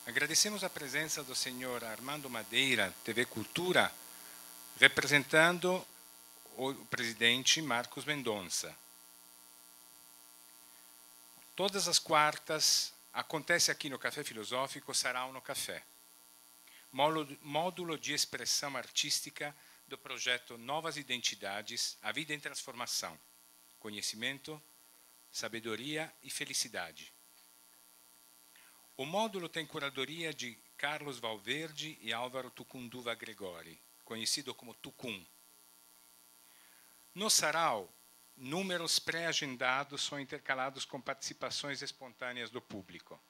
Agradecemos a presença do senhor Armando Madeira, TV Cultura, representando o presidente Marcos Mendonça. Todas as quartas acontece aqui no Café Filosófico Sarau no Café, módulo de expressão artística do projeto Novas Identidades, a Vida em Transformação, Conhecimento, Sabedoria e Felicidade. O módulo tem curadoria de Carlos Valverde e Álvaro Tucunduva Gregori, conhecido como Tucum. No sarau, números pré-agendados são intercalados com participações espontâneas do público.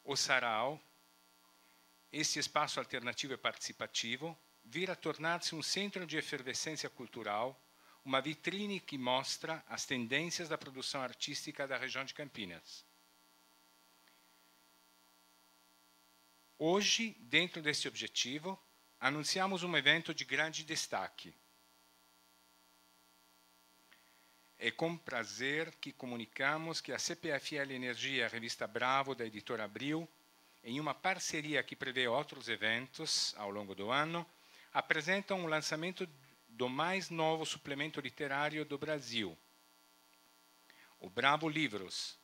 O sarau, este espaço alternativo e participativo, vira a tornar-se um centro de efervescência cultural, uma vitrine que mostra as tendências da produção artística da região de Campinas. Hoje, dentro deste objetivo, anunciamos um evento de grande destaque. É com prazer que comunicamos que a CPFL Energia e a revista Bravo, da editora Abril, em uma parceria que prevê outros eventos ao longo do ano, apresentam o lançamento do mais novo suplemento literário do Brasil, o Bravo Livros.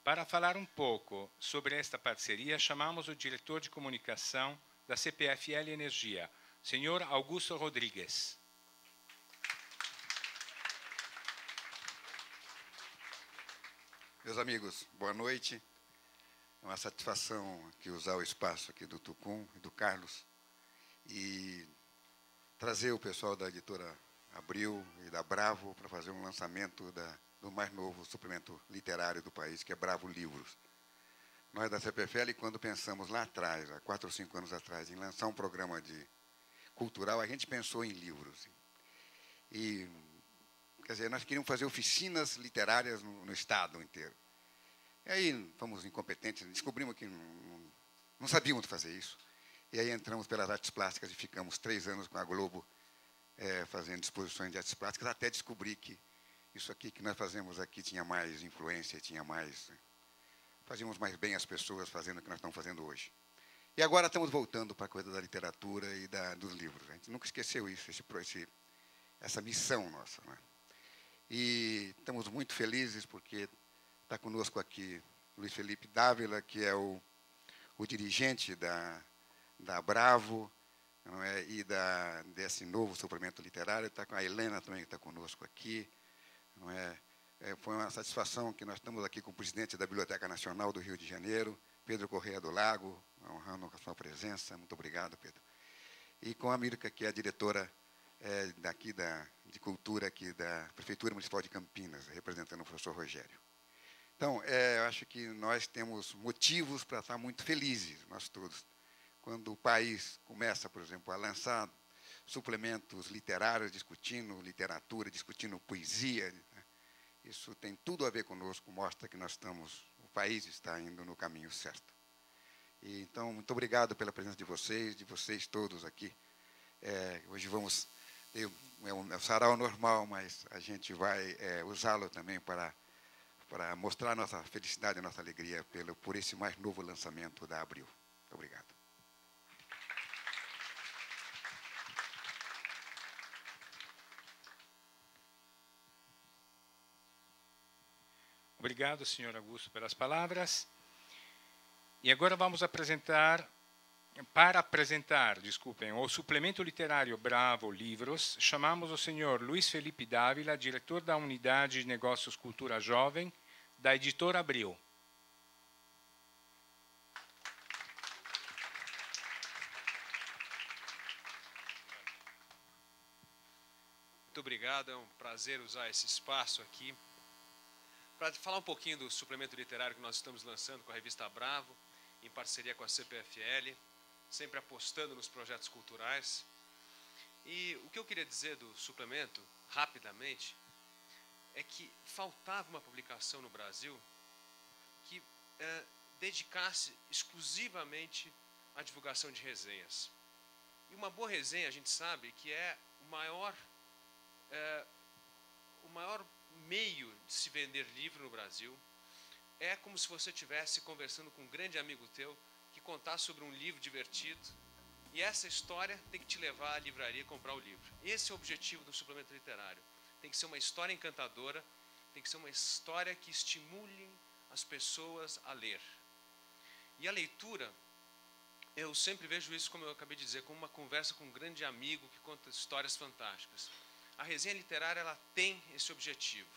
Para falar um pouco sobre esta parceria, chamamos o diretor de comunicação da CPFL Energia, senhor Augusto Rodrigues. Meus amigos, boa noite. É uma satisfação aqui usar o espaço aqui do Tucum e do Carlos e trazer o pessoal da editora Abril e da Bravo para fazer um lançamento do mais novo suplemento literário do país, que é Bravo Livros. Nós da CPFL, quando pensamos lá atrás, há 4 ou 5 anos atrás, em lançar um programa cultural, a gente pensou em livros. E, quer dizer, nós queríamos fazer oficinas literárias no estado inteiro. E aí fomos incompetentes, descobrimos que não sabíamos fazer isso. E aí entramos pelas artes plásticas e ficamos 3 anos com a Globo fazendo exposições de artes plásticas, até descobrir que isso aqui que nós fazemos aqui tinha mais influência, fazíamos mais bem as pessoas fazendo o que nós estamos fazendo hoje. E agora estamos voltando para a coisa da literatura e dos livros. A gente nunca esqueceu isso, essa missão nossa, né? E estamos muito felizes porque está conosco aqui Luiz Felipe Dávila, que é o dirigente da Bravo, não é? E desse novo suplemento literário. Está com a Helena também, que está conosco aqui. Não é? Foi uma satisfação que nós estamos aqui com o presidente da Biblioteca Nacional do Rio de Janeiro, Pedro Corrêa do Lago, honrando com a sua presença. Muito obrigado, Pedro. E com a Mirka, que é a diretora de Cultura aqui da Prefeitura Municipal de Campinas, representando o professor Rogério. Então, eu acho que nós temos motivos para estar muito felizes, nós todos. Quando o país começa, por exemplo, a lançar suplementos literários, discutindo literatura, discutindo poesia, né? Isso tem tudo a ver conosco, mostra que o país está indo no caminho certo. E, então, muito obrigado pela presença de vocês todos aqui. Hoje vamos ter um sarau normal, mas a gente vai usá-lo também para mostrar a nossa felicidade, a nossa alegria por esse mais novo lançamento da Abril. Muito obrigado. Obrigado, senhor Augusto, pelas palavras. E agora vamos apresentar, o suplemento literário Bravo Livros, chamamos o senhor Luiz Felipe Dávila, diretor da Unidade de Negócios Cultura Jovem, da editora Abril. Muito obrigado, é um prazer usar esse espaço aqui para falar um pouquinho do suplemento literário que nós estamos lançando com a revista Bravo, em parceria com a CPFL, sempre apostando nos projetos culturais. E o que eu queria dizer do suplemento, rapidamente, é que faltava uma publicação no Brasil que dedicasse exclusivamente à divulgação de resenhas. E uma boa resenha, a gente sabe que é o maior meio de se vender livro no Brasil, é como se você estivesse conversando com um grande amigo teu que contasse sobre um livro divertido, e essa história tem que te levar à livraria e comprar o livro. Esse é o objetivo do suplemento literário. Tem que ser uma história encantadora, tem que ser uma história que estimule as pessoas a ler. E a leitura, eu sempre vejo isso, como eu acabei de dizer, como uma conversa com um grande amigo que conta histórias fantásticas. A resenha literária, ela tem esse objetivo.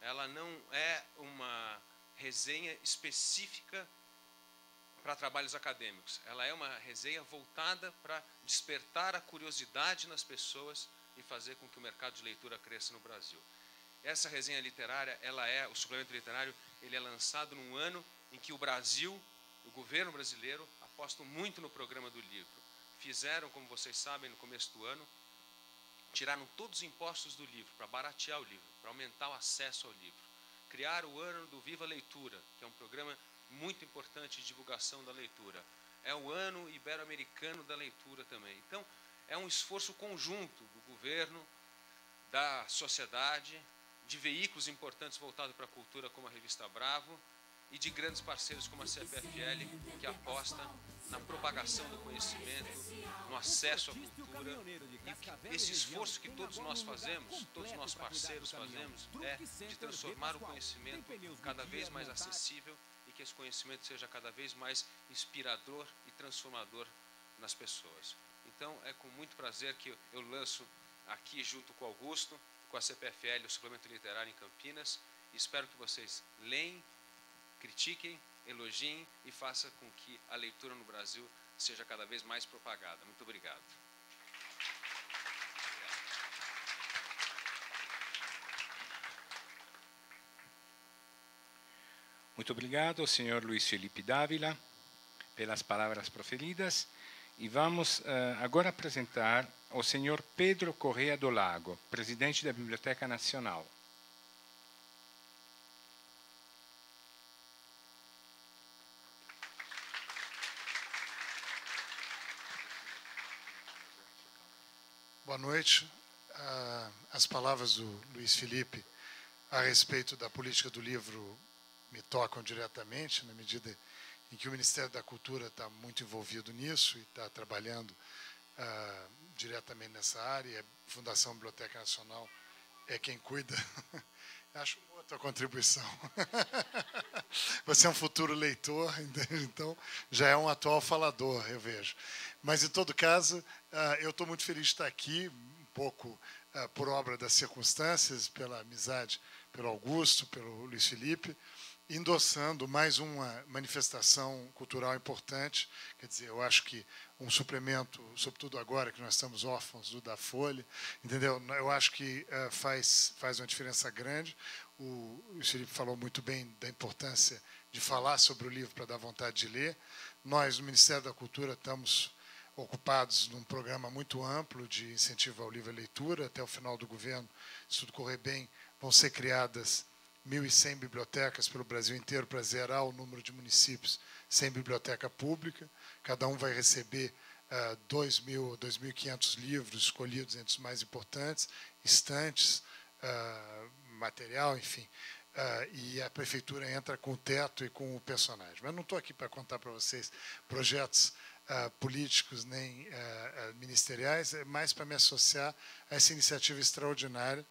Ela não é uma resenha específica para trabalhos acadêmicos. Ela é uma resenha voltada para despertar a curiosidade nas pessoas e fazer com que o mercado de leitura cresça no Brasil. Essa resenha literária, o suplemento literário, ele é lançado num ano em que o Brasil, o governo brasileiro, apostam muito no programa do livro. Fizeram, como vocês sabem, no começo do ano, tiraram todos os impostos do livro para baratear o livro, para aumentar o acesso ao livro. Criaram o ano do Viva Leitura, que é um programa muito importante de divulgação da leitura. É o ano ibero-americano da leitura também. Então, é um esforço conjunto do governo, da sociedade, de veículos importantes voltados para a cultura, como a Revista Bravo, e de grandes parceiros como a CPFL, que aposta na propagação do conhecimento, no acesso à cultura. E esse esforço que todos nós fazemos, todos os nossos parceiros fazemos, é de transformar o conhecimento cada vez mais acessível e que esse conhecimento seja cada vez mais inspirador e transformador nas pessoas. Então, é com muito prazer que eu lanço aqui, junto com o Augusto, com a CPFL, o Suplemento Literário em Campinas. Espero que vocês leem, critiquem, elogiem e façam com que a leitura no Brasil seja cada vez mais propagada. Muito obrigado. Muito obrigado, senhor Luiz Felipe Dávila, pelas palavras proferidas. E vamos agora apresentar o senhor Pedro Correa do Lago, presidente da Biblioteca Nacional. Boa noite. As palavras do Luiz Felipe a respeito da política do livro me tocam diretamente, na medida em que o Ministério da Cultura está muito envolvido nisso e está trabalhando diretamente nessa área, e a Fundação Biblioteca Nacional é quem cuida. Acho uma outra contribuição. Você é um futuro leitor, então já é um atual falador, eu vejo. Mas, em todo caso, eu estou muito feliz de estar aqui, um pouco por obra das circunstâncias, pela amizade, pelo Augusto, pelo Luiz Felipe, endossando mais uma manifestação cultural importante. Quer dizer, eu acho que um suplemento, sobretudo agora que nós estamos órfãos do da Folha, entendeu? Eu acho que faz uma diferença grande. O Felipe falou muito bem da importância de falar sobre o livro para dar vontade de ler. Nós, no Ministério da Cultura, estamos ocupados num programa muito amplo de incentivo ao livro e à leitura. Até o final do governo, se tudo correr bem, vão ser criadas 1.100 bibliotecas pelo Brasil inteiro para zerar o número de municípios sem biblioteca pública. Cada um vai receber 2.000, 2.500 livros escolhidos entre os mais importantes, estantes, material, enfim. E a prefeitura entra com o teto e com o personagem. Mas não estou aqui para contar para vocês projetos políticos nem ministeriais, é mais para me associar a essa iniciativa extraordinária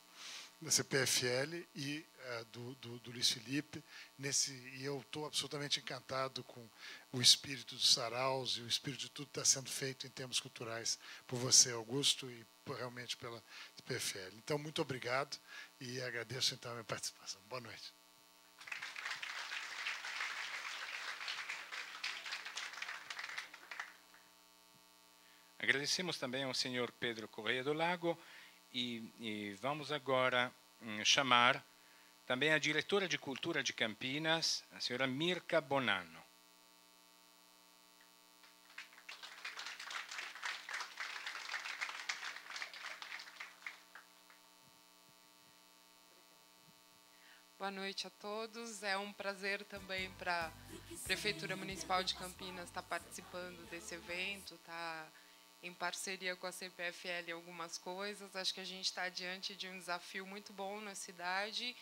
da CPFL e do Luiz Felipe, e eu estou absolutamente encantado com o espírito dos saraus e o espírito de tudo que está sendo feito em termos culturais por você, Augusto, e realmente pela CPFL. Então, muito obrigado e agradeço então a minha participação. Boa noite. Agradecemos também ao senhor Pedro Correa do Lago e vamos agora chamar também a diretora de Cultura de Campinas, a senhora Mirka Bonanno. Boa noite a todos. É um prazer também para a Prefeitura Municipal de Campinas estar participando desse evento, estar em parceria com a CPFL em algumas coisas. Acho que a gente está diante de um desafio muito bom na cidade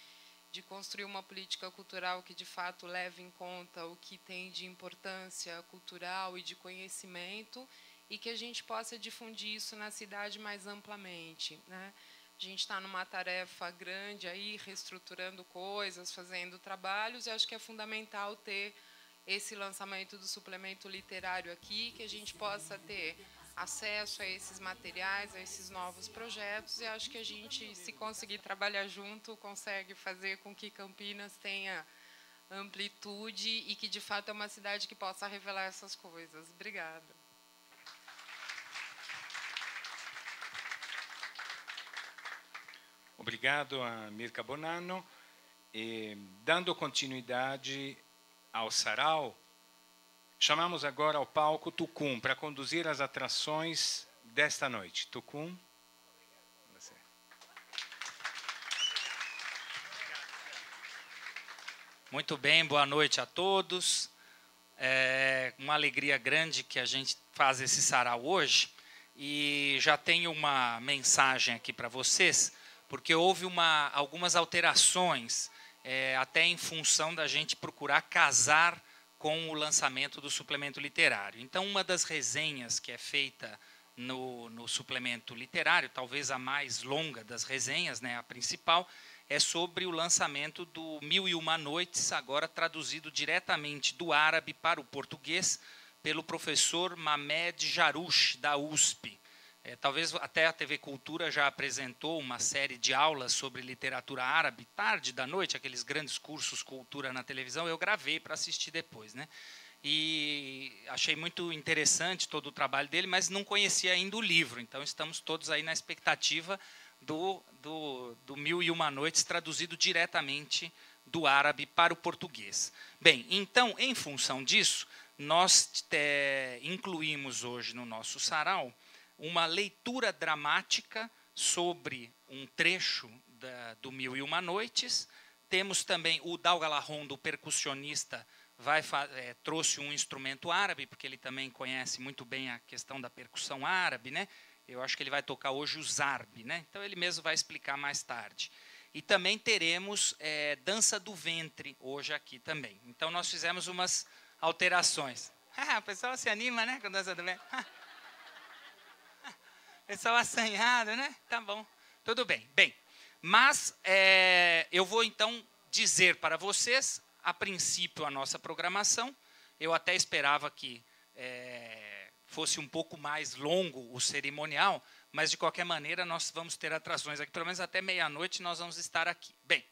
de construir uma política cultural que, de fato, leve em conta o que tem de importância cultural e de conhecimento, e que a gente possa difundir isso na cidade mais amplamente, né? A gente está numa tarefa grande aí, reestruturando coisas, fazendo trabalhos, e acho que é fundamental ter esse lançamento do suplemento literário aqui, que a gente possa ter acesso a esses materiais, a esses novos projetos, e acho que a gente, se conseguir trabalhar junto, consegue fazer com que Campinas tenha amplitude e que, de fato, é uma cidade que possa revelar essas coisas. Obrigada. Obrigado a Mirka Bonanno. E, dando continuidade ao sarau, chamamos agora ao palco Tucum para conduzir as atrações desta noite. Tucum. Você. Muito bem, boa noite a todos. É uma alegria grande que a gente faz esse sarau hoje. E já tenho uma mensagem aqui para vocês, porque houve algumas alterações, até em função da gente procurar casar com o lançamento do suplemento literário. Então, uma das resenhas que é feita no suplemento literário, talvez a mais longa das resenhas, né, a principal, é sobre o lançamento do 1001 Noites, agora traduzido diretamente do árabe para o português, pelo professor Mamed Jarouche, da USP. Talvez até a TV Cultura já apresentou uma série de aulas sobre literatura árabe, tarde da noite, aqueles grandes cursos cultura na televisão, eu gravei para assistir depois, né? E achei muito interessante todo o trabalho dele, mas não conhecia ainda o livro, então estamos todos aí na expectativa do 1001 Noites, traduzido diretamente do árabe para o português. Bem, então, em função disso, nós incluímos hoje no nosso sarau uma leitura dramática sobre um trecho do 1001 Noites. Temos também o Dalgala Rondo, o percussionista, trouxe um instrumento árabe, porque ele também conhece muito bem a questão da percussão árabe, né? Eu acho que ele vai tocar hoje o zarb, né? Então ele mesmo vai explicar mais tarde. E também teremos dança do ventre hoje aqui também. Então nós fizemos umas alterações. O pessoal se anima, né, com dança do ventre. Pessoal assanhado, né? Tá bom, tudo bem. Bem, mas eu vou então dizer para vocês, a princípio, a nossa programação. Eu até esperava que fosse um pouco mais longo o cerimonial, mas, de qualquer maneira, nós vamos ter atrações aqui, pelo menos até meia-noite nós vamos estar aqui. Bem,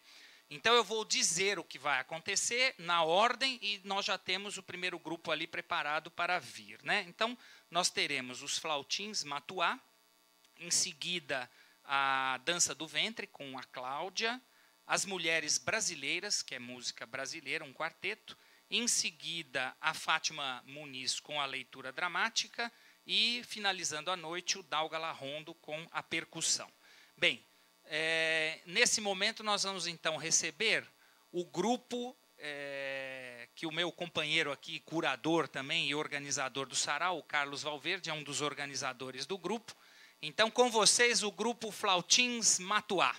então eu vou dizer o que vai acontecer na ordem, e nós já temos o primeiro grupo ali preparado para vir, né? Então, nós teremos os flautins Matuá, em seguida a dança do ventre com a Cláudia, as mulheres brasileiras, que é música brasileira, um quarteto, em seguida a Fátima Muniz com a leitura dramática e, finalizando a noite, o Dalgala Rondo com a percussão. Bem, nesse momento nós vamos então receber o grupo que o meu companheiro aqui, curador também e organizador do sarau, o Carlos Valverde, é um dos organizadores do grupo. Então, com vocês, o grupo Flautins Matuá.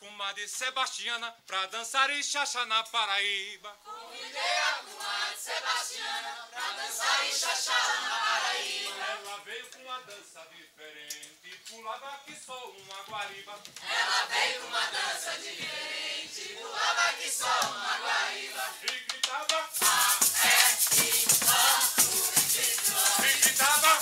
comadre Sebastiana pra dançar Ixaxá na Paraíba. Convidei a comadre Sebastiana pra dançar Ixaxá na Paraíba. Ela veio com uma dança diferente, pulava que só uma guariba. Ela veio com uma dança diferente, pulava que só uma guariba. E gritava E gritava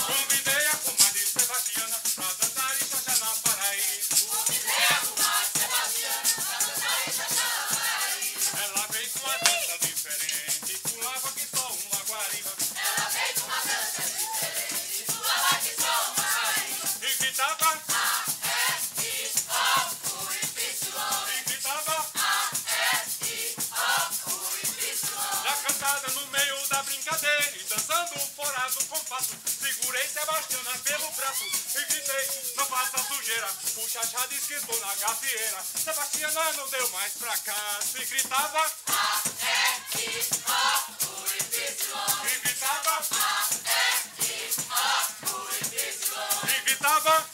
Convidei a comadre Sebastiana pra dançar Ixaxá na Paraíba. Convidei a comadre Sebastiana pra dançar Ixaxá na Paraíba. Ela veio com uma dança diferente, pulava que só uma guariba. Ela veio com uma dança diferente, pulava que só uma guariba. E gritava já cantada no meio da brincadeira e dançando fora do compasso. Segurei Sebastiana pelo braço e gritei, não faça sujeira. O Xaxá diz que estou na gafieira. Sebastiana não deu mais pra cá. Se gritava E gritava e gritava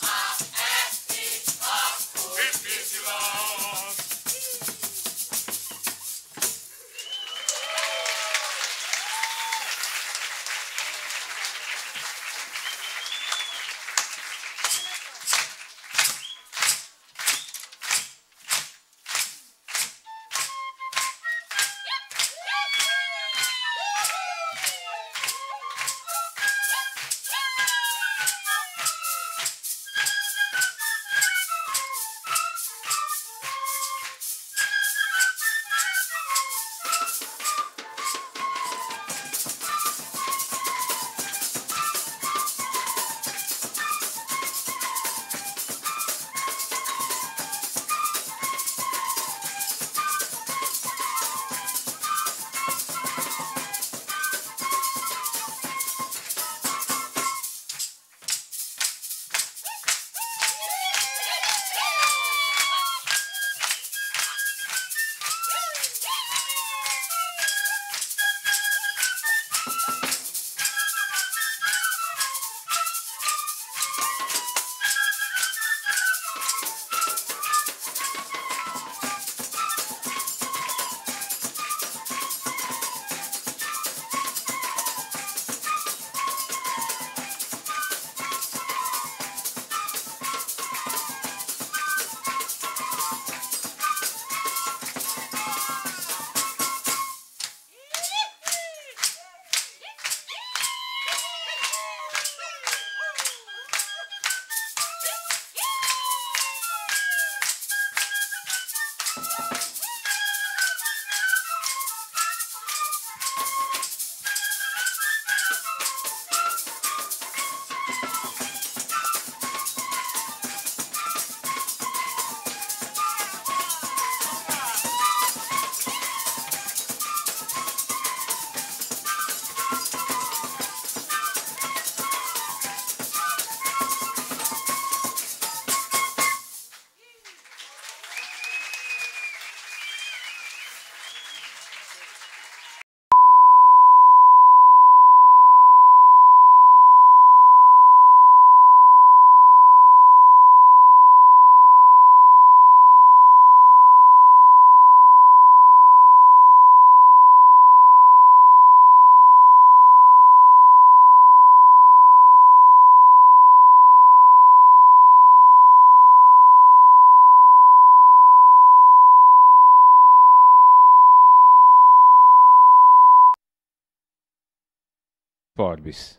Forbes.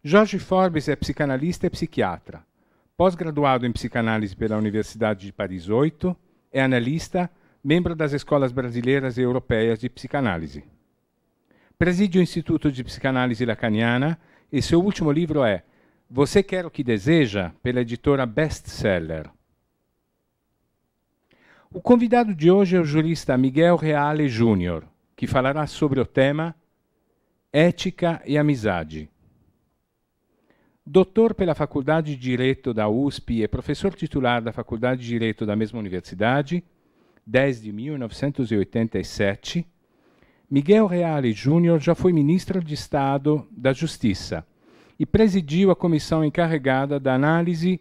Jorge Forbes é psicanalista e psiquiatra. Pós-graduado em psicanálise pela Universidade de Paris 8, é analista, membro das escolas brasileiras e europeias de psicanálise. Preside o Instituto de Psicanálise Lacaniana e seu último livro é Você Quer o que Deseja, pela editora Bestseller. O convidado de hoje é o jurista Miguel Reale Júnior, que falará sobre o tema Ética e Amizade. Doutor pela Faculdade de Direito da USP e professor titular da Faculdade de Direito da mesma universidade, desde 1987, Miguel Reale Júnior já foi ministro de Estado da Justiça e presidiu a comissão encarregada da análise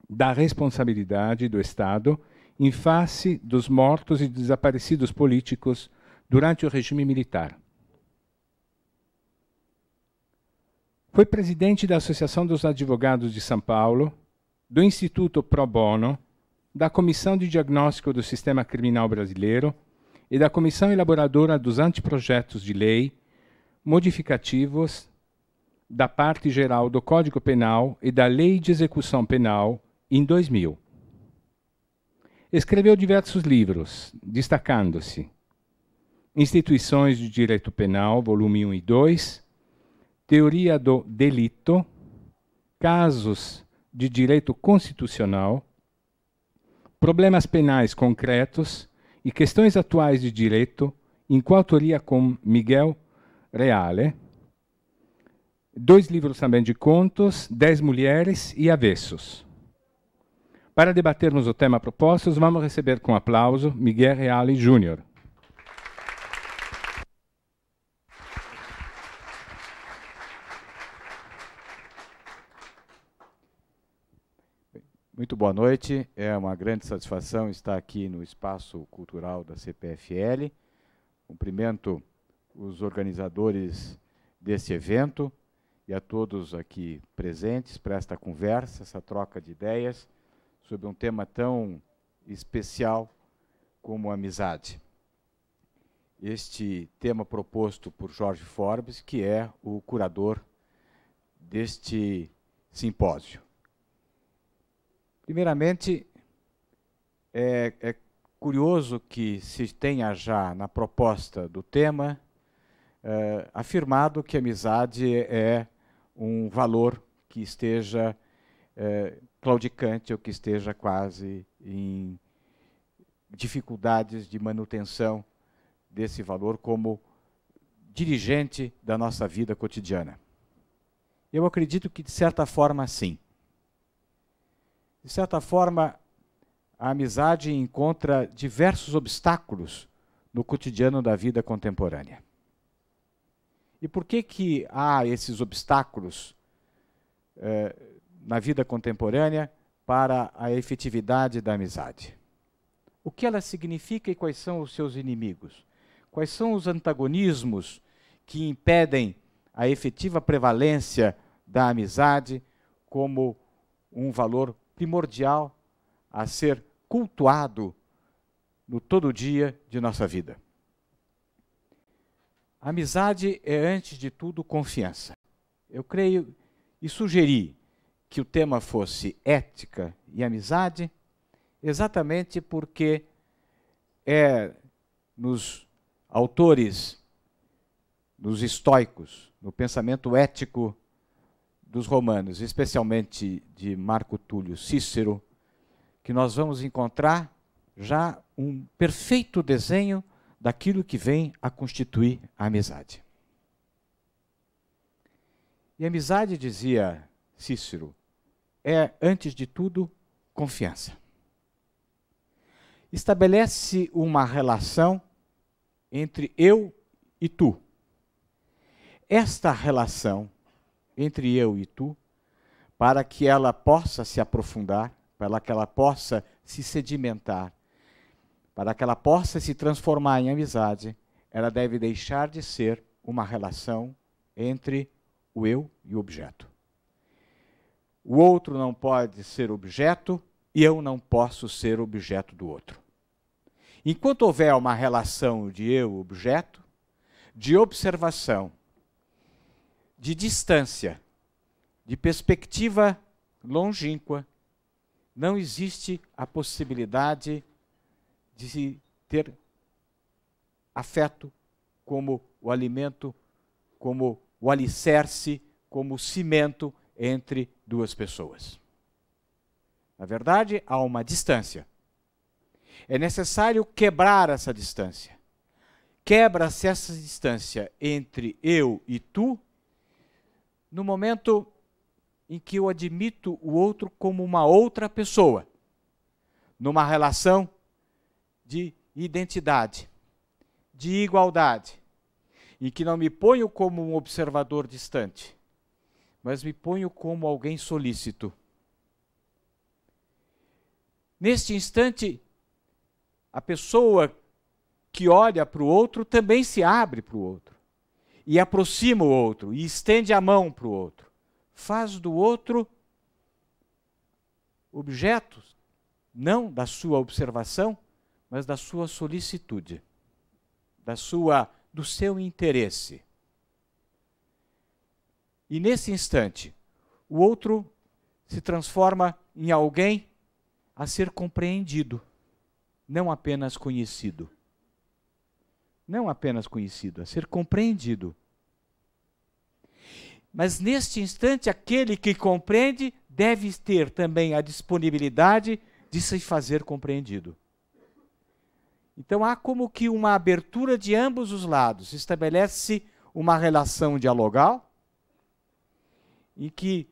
da responsabilidade do Estado em face dos mortos e desaparecidos políticos durante o regime militar. Foi presidente da Associação dos Advogados de São Paulo, do Instituto Pro Bono, da Comissão de Diagnóstico do Sistema Criminal Brasileiro e da Comissão Elaboradora dos Anteprojetos de Lei modificativos da parte geral do Código Penal e da Lei de Execução Penal em 2000. Escreveu diversos livros, destacando-se Instituições de Direito Penal, volume 1 e 2, Teoria do Delito, Casos de Direito Constitucional, Problemas Penais Concretos e Questões Atuais de Direito, em coautoria com Miguel Reale, 2 livros também de contos, 10 Mulheres e Avessos. Para debatermos o tema proposto, vamos receber com aplauso Miguel Reale Júnior. Muito boa noite, é uma grande satisfação estar aqui no Espaço Cultural da CPFL. Cumprimento os organizadores desse evento e a todos aqui presentes para esta conversa, essa troca de ideias sobre um tema tão especial como a amizade. Este tema proposto por Jorge Forbes, que é o curador deste simpósio. Primeiramente, é curioso que se tenha já na proposta do tema afirmado que a amizade é um valor que esteja claudicante ou que esteja quase em dificuldades de manutenção desse valor como dirigente da nossa vida cotidiana. Eu acredito que, de certa forma, sim. De certa forma, a amizade encontra diversos obstáculos no cotidiano da vida contemporânea. E por que há esses obstáculos na vida contemporânea para a efetividade da amizade? O que ela significa e quais são os seus inimigos? Quais são os antagonismos que impedem a efetiva prevalência da amizade como um valor primordial a ser cultuado no todo dia de nossa vida? A amizade é, antes de tudo, confiança. Eu creio e sugeri que o tema fosse ética e amizade, exatamente porque é nos autores, nos estoicos, no pensamento ético dos romanos, especialmente de Marco Túlio Cícero, que nós vamos encontrar já um perfeito desenho daquilo que vem a constituir a amizade. E a amizade, dizia Cícero, é, antes de tudo, confiança. Estabelece uma relação entre eu e tu. Esta relação entre eu e tu, para que ela possa se aprofundar, para que ela possa se sedimentar, para que ela possa se transformar em amizade, ela deve deixar de ser uma relação entre o eu e o objeto. O outro não pode ser objeto e eu não posso ser objeto do outro. Enquanto houver uma relação de eu-objeto, de observação, de distância, de perspectiva longínqua, não existe a possibilidade de se ter afeto como o alimento, como o alicerce, como o cimento entre duas pessoas. Na verdade, há uma distância. É necessário quebrar essa distância. Quebra-se essa distância entre eu e tu no momento em que eu admito o outro como uma outra pessoa, numa relação de identidade, de igualdade, em que não me ponho como um observador distante, mas me ponho como alguém solícito. Neste instante, a pessoa que olha para o outro também se abre para o outro, e aproxima o outro, e estende a mão para o outro. Faz do outro objeto, não da sua observação, mas da sua solicitude, do seu interesse. E nesse instante, o outro se transforma em alguém a ser compreendido, não apenas conhecido. Não apenas conhecido, a ser compreendido. Mas neste instante, aquele que compreende deve ter também a disponibilidade de se fazer compreendido. Então há como que uma abertura de ambos os lados, estabelece uma relação dialogal, em que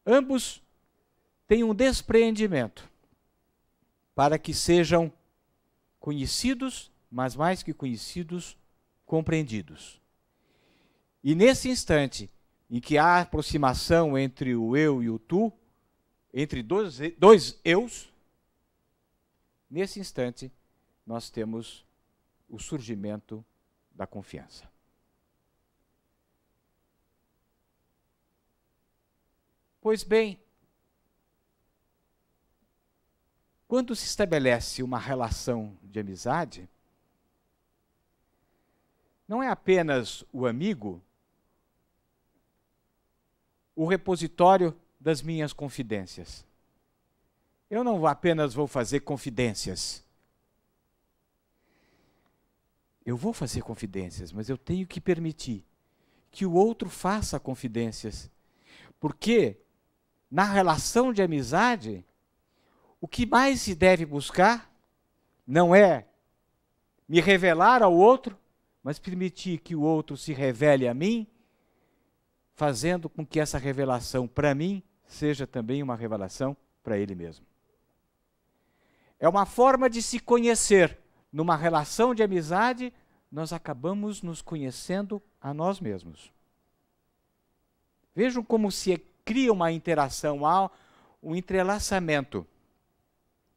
ambos têm um despreendimento para que sejam conhecidos, mas mais que conhecidos, compreendidos. E nesse instante em que há aproximação entre o eu e o tu, entre dois eus, nesse instante nós temos o surgimento da confiança. Pois bem, quando se estabelece uma relação de amizade, não é apenas o amigo o repositório das minhas confidências. Eu não apenas vou fazer confidências. Eu vou fazer confidências, mas eu tenho que permitir que o outro faça confidências. Porque na relação de amizade, o que mais se deve buscar não é me revelar ao outro, mas permitir que o outro se revele a mim, fazendo com que essa revelação para mim seja também uma revelação para ele mesmo. É uma forma de se conhecer. Numa relação de amizade, nós acabamos nos conhecendo a nós mesmos. Vejam como se cria uma interação, há um entrelaçamento.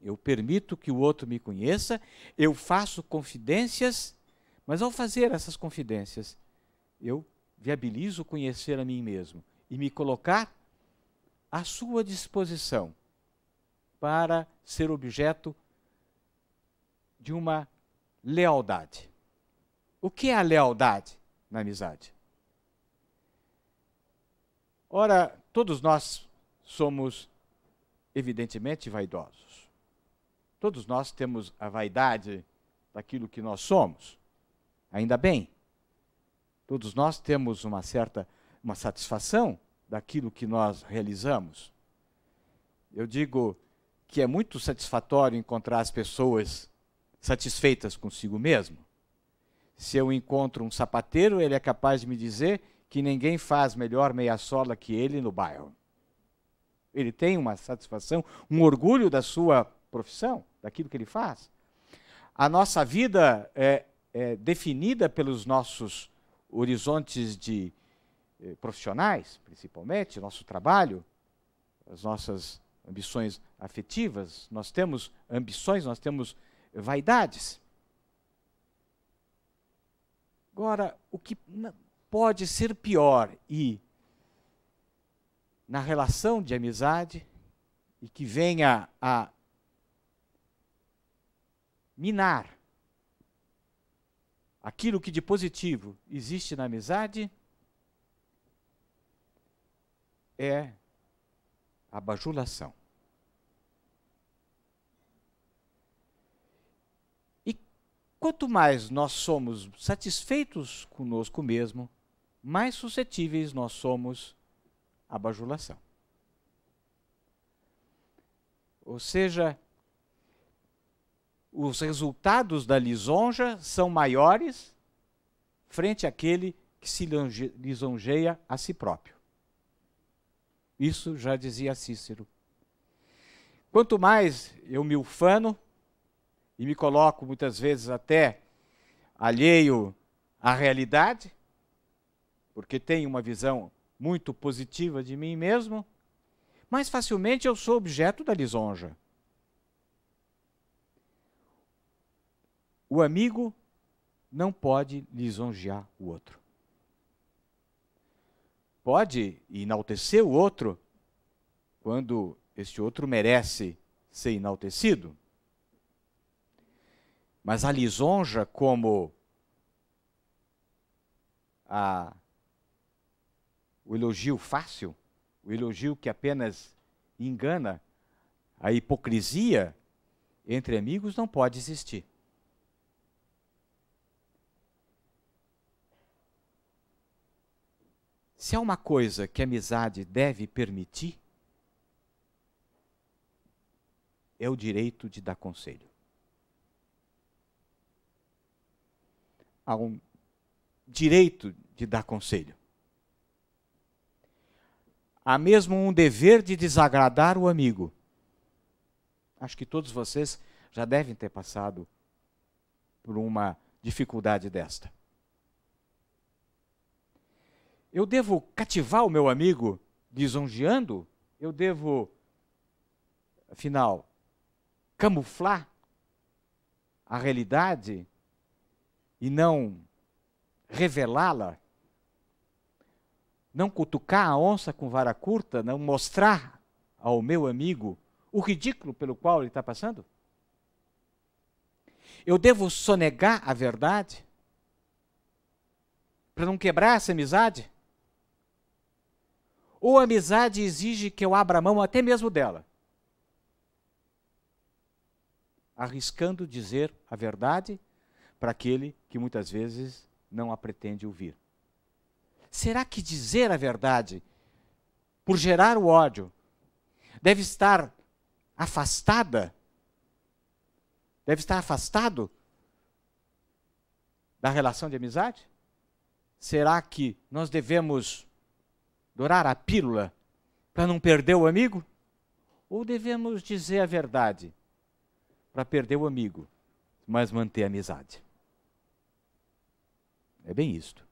Eu permito que o outro me conheça, eu faço confidências, mas ao fazer essas confidências, eu viabilizo conhecer a mim mesmo e me colocar à sua disposição para ser objeto de uma lealdade. O que é a lealdade na amizade? Ora, todos nós somos evidentemente vaidosos. Todos nós temos a vaidade daquilo que nós somos. Ainda bem. Todos nós temos uma satisfação daquilo que nós realizamos. Eu digo que é muito satisfatório encontrar as pessoas satisfeitas consigo mesmo. Se eu encontro um sapateiro, ele é capaz de me dizer que ninguém faz melhor meia-sola que ele no bairro. Ele tem uma satisfação, um orgulho da sua profissão, daquilo que ele faz. A nossa vida é definida pelos nossos horizontes profissionais, principalmente, nosso trabalho, as nossas ambições afetivas. Nós temos ambições, nós temos vaidades. Agora, o que pode ser pior na relação de amizade e que venha a minar aquilo que de positivo existe na amizade é a bajulação. E quanto mais nós somos satisfeitos conosco mesmo, mais suscetíveis nós somos à bajulação. Ou seja, os resultados da lisonja são maiores frente àquele que se lisonjeia a si próprio. Isso já dizia Cícero. Quanto mais eu me ufano e me coloco muitas vezes até alheio à realidade, porque tenho uma visão muito positiva de mim mesmo, mais facilmente eu sou objeto da lisonja. o amigo não pode lisonjear o outro. Pode enaltecer o outro quando este outro merece ser enaltecido. Mas a lisonja, como o elogio fácil, o elogio que apenas engana, a hipocrisia entre amigos não pode existir. Se há uma coisa que a amizade deve permitir, é o direito de dar conselho. Há um direito de dar conselho. Há mesmo um dever de desagradar o amigo. Acho que todos vocês já devem ter passado por uma dificuldade desta. Eu devo cativar o meu amigo lisonjeando? Eu devo, afinal, camuflar a realidade e não revelá-la? Não cutucar a onça com vara curta? Não mostrar ao meu amigo o ridículo pelo qual ele está passando? Eu devo sonegar a verdade para não quebrar essa amizade? Ou a amizade exige que eu abra mão até mesmo dela, arriscando dizer a verdade para aquele que muitas vezes não a pretende ouvir? Será que dizer a verdade, por gerar o ódio, deve estar afastada? Deve estar afastado da relação de amizade? Será que nós devemos dourar a pílula para não perder o amigo? Ou devemos dizer a verdade para perder o amigo, mas manter a amizade? É bem isto.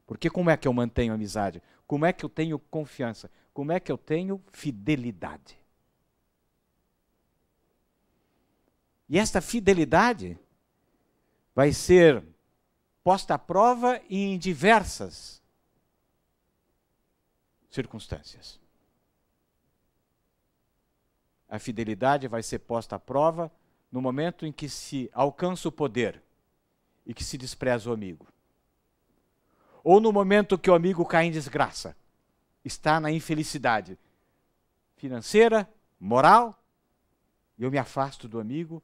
Porque como é que eu mantenho a amizade? Como é que eu tenho confiança? Como é que eu tenho fidelidade? E esta fidelidade vai ser posta à prova em diversas circunstâncias. A fidelidade vai ser posta à prova no momento em que se alcança o poder e que se despreza o amigo. Ou no momento que o amigo cai em desgraça, está na infelicidade financeira, moral, e eu me afasto do amigo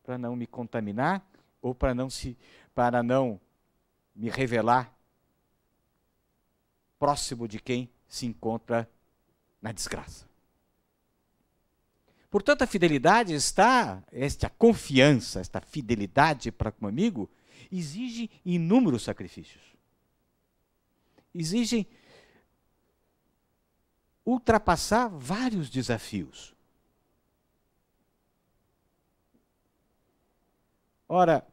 para não me contaminar ou para não me revelar próximo de quem se encontra na desgraça. Portanto, a fidelidade esta confiança, esta fidelidade para com o amigo, exige inúmeros sacrifícios. Exigem ultrapassar vários desafios. Ora,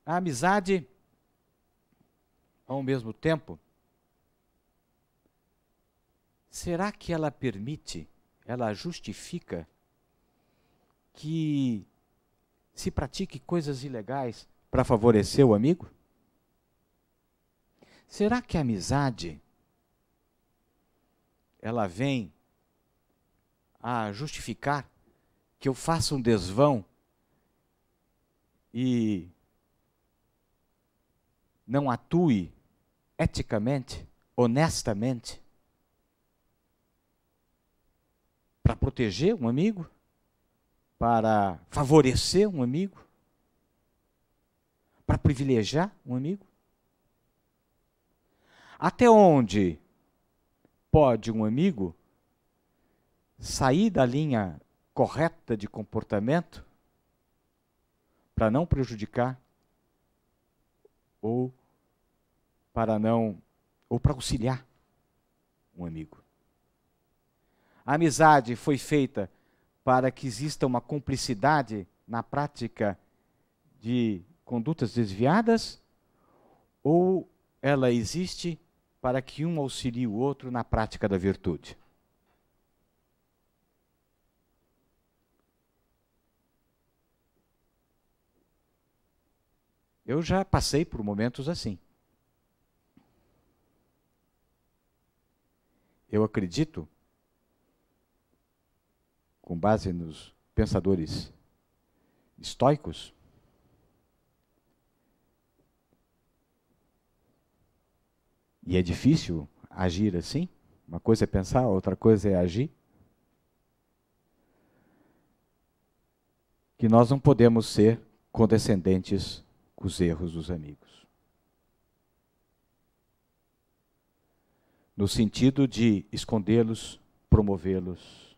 a amizade, ao mesmo tempo, será que ela permite, ela justifica que se pratique coisas ilegais para favorecer o amigo? Será que a amizade ela vem a justificar que eu faça um desvão e não atue eticamente, honestamente, para proteger um amigo, para favorecer um amigo, para privilegiar um amigo? Até onde pode um amigo sair da linha correta de comportamento para não prejudicar ou para auxiliar um amigo? A amizade foi feita para que exista uma cumplicidade na prática de condutas desviadas, ou ela existe para que um auxilie o outro na prática da virtude? Eu já passei por momentos assim. Eu acredito, com base nos pensadores estoicos, e é difícil agir assim, uma coisa é pensar, outra coisa é agir, que nós não podemos ser condescendentes com os erros dos amigos. No sentido de escondê-los, promovê-los.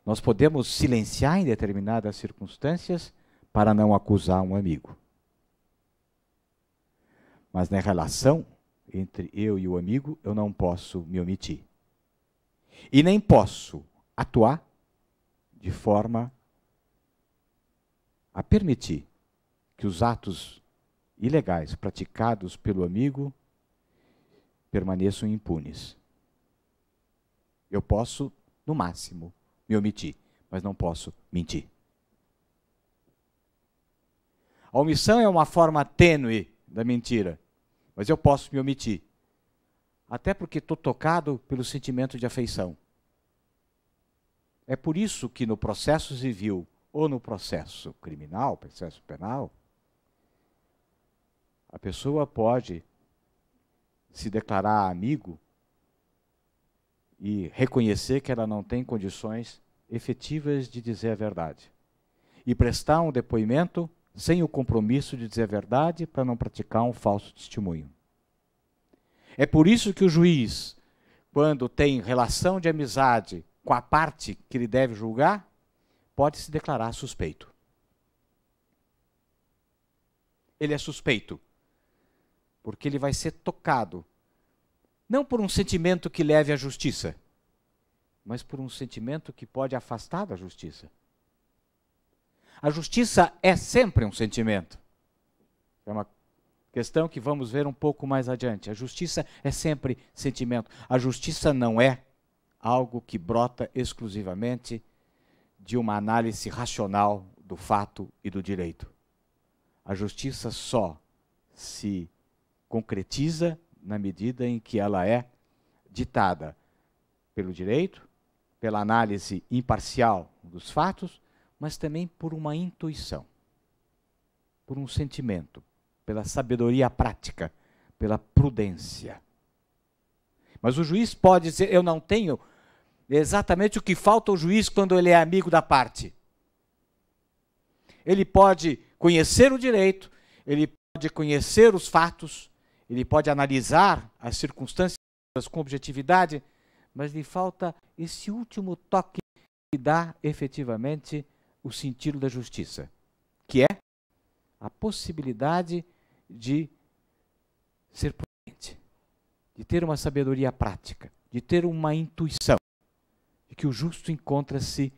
Nós podemos silenciar em determinadas circunstâncias para não acusar um amigo. Mas na relação entre eu e o amigo, eu não posso me omitir. E nem posso atuar de forma a permitir que os atos ilegais praticados pelo amigo permaneçam impunes. Eu posso, no máximo, me omitir, mas não posso mentir. A omissão é uma forma tênue da mentira, mas eu posso me omitir. Até porque estou tocado pelo sentimento de afeição. É por isso que no processo civil ou no processo criminal, processo penal, a pessoa pode se declarar amigo e reconhecer que ela não tem condições efetivas de dizer a verdade. E prestar um depoimento sem o compromisso de dizer a verdade para não praticar um falso testemunho. É por isso que o juiz, quando tem relação de amizade com a parte que ele deve julgar, pode se declarar suspeito. Ele é suspeito, porque ele vai ser tocado, não por um sentimento que leve à justiça, mas por um sentimento que pode afastar da justiça. A justiça é sempre um sentimento. É uma questão que vamos ver um pouco mais adiante. A justiça é sempre sentimento. A justiça não é algo que brota exclusivamente de uma análise racional do fato e do direito. A justiça só se concretiza na medida em que ela é ditada pelo direito, pela análise imparcial dos fatos, mas também por uma intuição, por um sentimento, pela sabedoria prática, pela prudência. Mas o juiz pode dizer, eu não tenho exatamente o que falta ao juiz quando ele é amigo da parte. Ele pode conhecer o direito, ele pode conhecer os fatos, ele pode analisar as circunstâncias com objetividade, mas lhe falta esse último toque que dá efetivamente o sentido da justiça, que é a possibilidade de ser prudente, de ter uma sabedoria prática, de ter uma intuição, de que o justo encontra-se,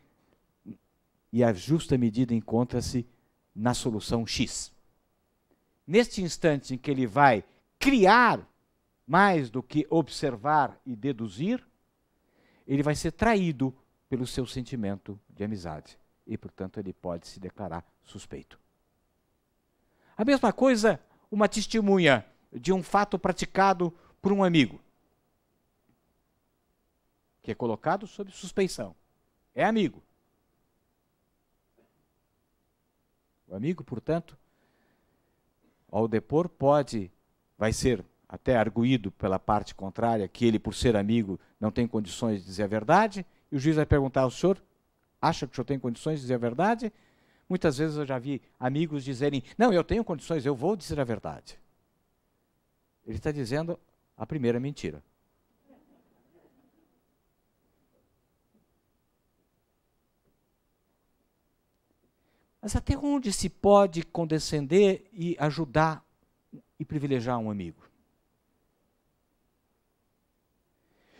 e a justa medida encontra-se na solução X. Neste instante em que ele vai criar mais do que observar e deduzir, ele vai ser traído pelo seu sentimento de amizade. E, portanto, ele pode se declarar suspeito. A mesma coisa, uma testemunha de um fato praticado por um amigo, que é colocado sob suspeição. É amigo. O amigo, portanto, ao depor, vai ser até arguído pela parte contrária, que ele, por ser amigo, não tem condições de dizer a verdade, e o juiz vai perguntar ao senhor, acha que o senhor tem condições de dizer a verdade? Muitas vezes eu já vi amigos dizerem, não, eu tenho condições, eu vou dizer a verdade. Ele está dizendo a primeira mentira. Mas até onde se pode condescender e ajudar e privilegiar um amigo?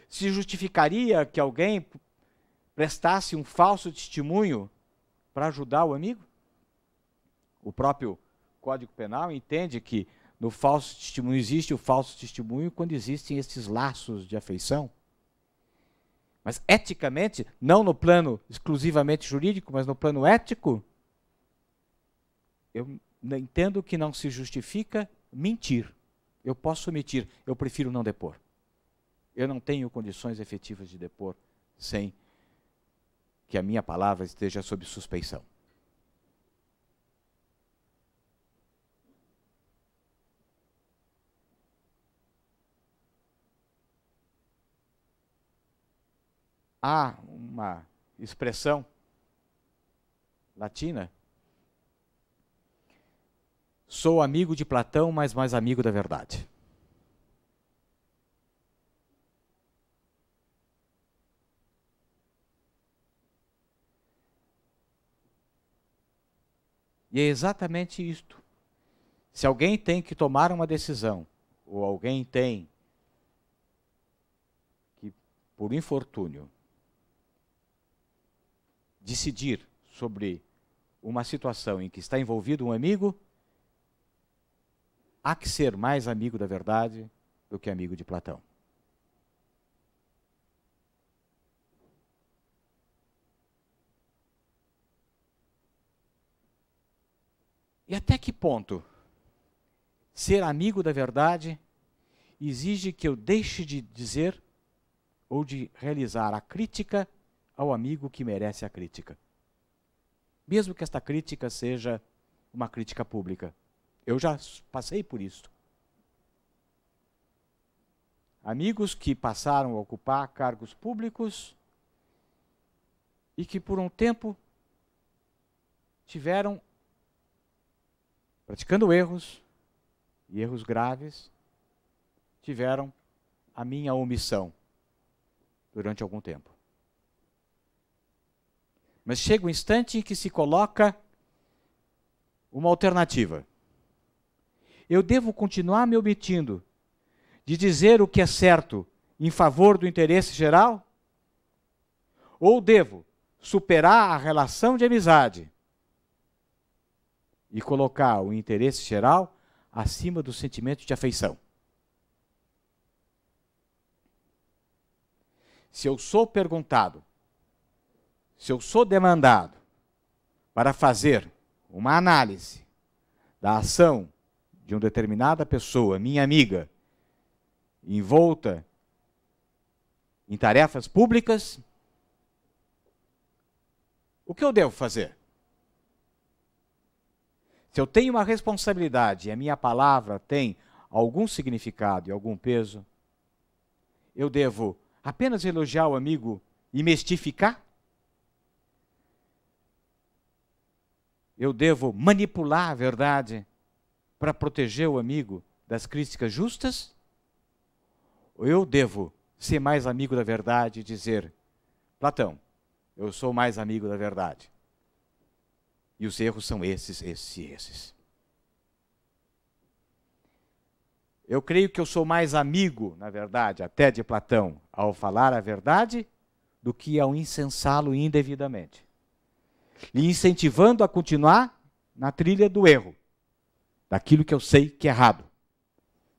Se justificaria que alguém prestasse um falso testemunho para ajudar o amigo? O próprio Código Penal entende que no falso testemunho existe o falso testemunho quando existem esses laços de afeição. Mas eticamente, não no plano exclusivamente jurídico, mas no plano ético, eu entendo que não se justifica mentir. Eu posso mentir, eu prefiro não depor. Eu não tenho condições efetivas de depor sem que a minha palavra esteja sob suspeição. Há uma expressão latina: sou amigo de Platão, mas mais amigo da verdade. E é exatamente isto. Se alguém tem que tomar uma decisão, ou alguém tem que, por infortúnio, decidir sobre uma situação em que está envolvido um amigo, há que ser mais amigo da verdade do que amigo de Platão. E até que ponto ser amigo da verdade exige que eu deixe de dizer ou de realizar a crítica ao amigo que merece a crítica? Mesmo que esta crítica seja uma crítica pública. Eu já passei por isso. Amigos que passaram a ocupar cargos públicos e que por um tempo tiveram praticando erros, e erros graves, tiveram a minha omissão durante algum tempo. Mas chega um instante em que se coloca uma alternativa. Eu devo continuar me omitindo de dizer o que é certo em favor do interesse geral? Ou devo superar a relação de amizade e colocar o interesse geral acima do sentimento de afeição? Se eu sou perguntado, se eu sou demandado para fazer uma análise da ação de uma determinada pessoa, minha amiga, envolta em tarefas públicas, o que eu devo fazer? Se eu tenho uma responsabilidade e a minha palavra tem algum significado e algum peso, eu devo apenas elogiar o amigo e mistificar? Eu devo manipular a verdade para proteger o amigo das críticas justas? Ou eu devo ser mais amigo da verdade e dizer: Platão, eu sou mais amigo da verdade. E os erros são esses, esses e esses. Eu creio que eu sou mais amigo, na verdade, até de Platão, ao falar a verdade, do que ao insensá-lo indevidamente. Lhe incentivando a continuar na trilha do erro, daquilo que eu sei que é errado,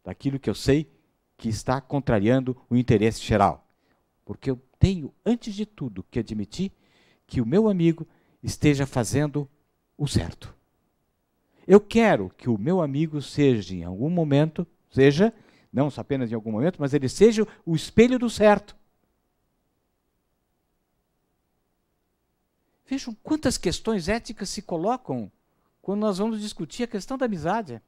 daquilo que eu sei que está contrariando o interesse geral. Porque eu tenho, antes de tudo, que admitir que o meu amigo esteja fazendo o certo. Eu quero que o meu amigo seja, em algum momento, não apenas em algum momento, mas ele seja o espelho do certo. Vejam quantas questões éticas se colocam quando nós vamos discutir a questão da amizade.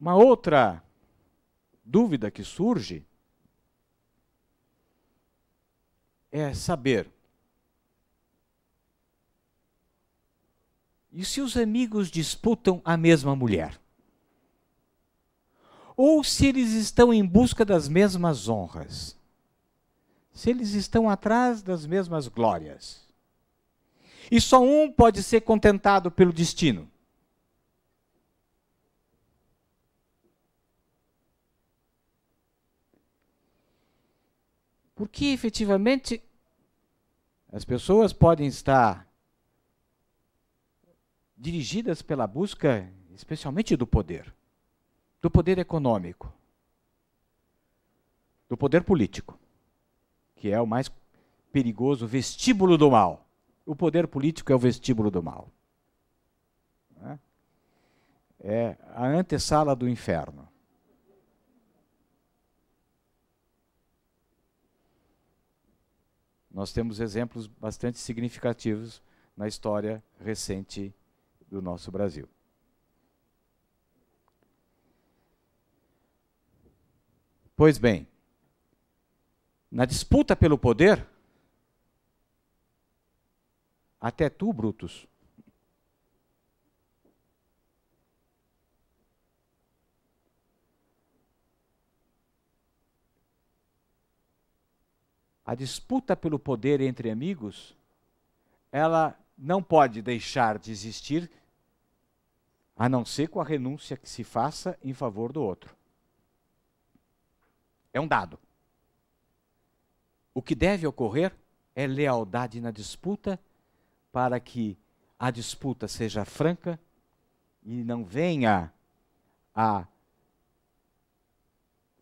Uma outra dúvida que surge é saber: e se os amigos disputam a mesma mulher? Ou se eles estão em busca das mesmas honras? Se eles estão atrás das mesmas glórias? E só um pode ser contentado pelo destino? Porque, efetivamente, as pessoas podem estar dirigidas pela busca, especialmente do poder econômico, do poder político, que é o mais perigoso vestíbulo do mal. O poder político é o vestíbulo do mal. É a antessala do inferno. Nós temos exemplos bastante significativos na história recente do nosso Brasil. Pois bem, na disputa pelo poder, até tu, Brutus, a disputa pelo poder entre amigos, ela não pode deixar de existir, a não ser com a renúncia que se faça em favor do outro. É um dado. O que deve ocorrer é lealdade na disputa, para que a disputa seja franca e não venha a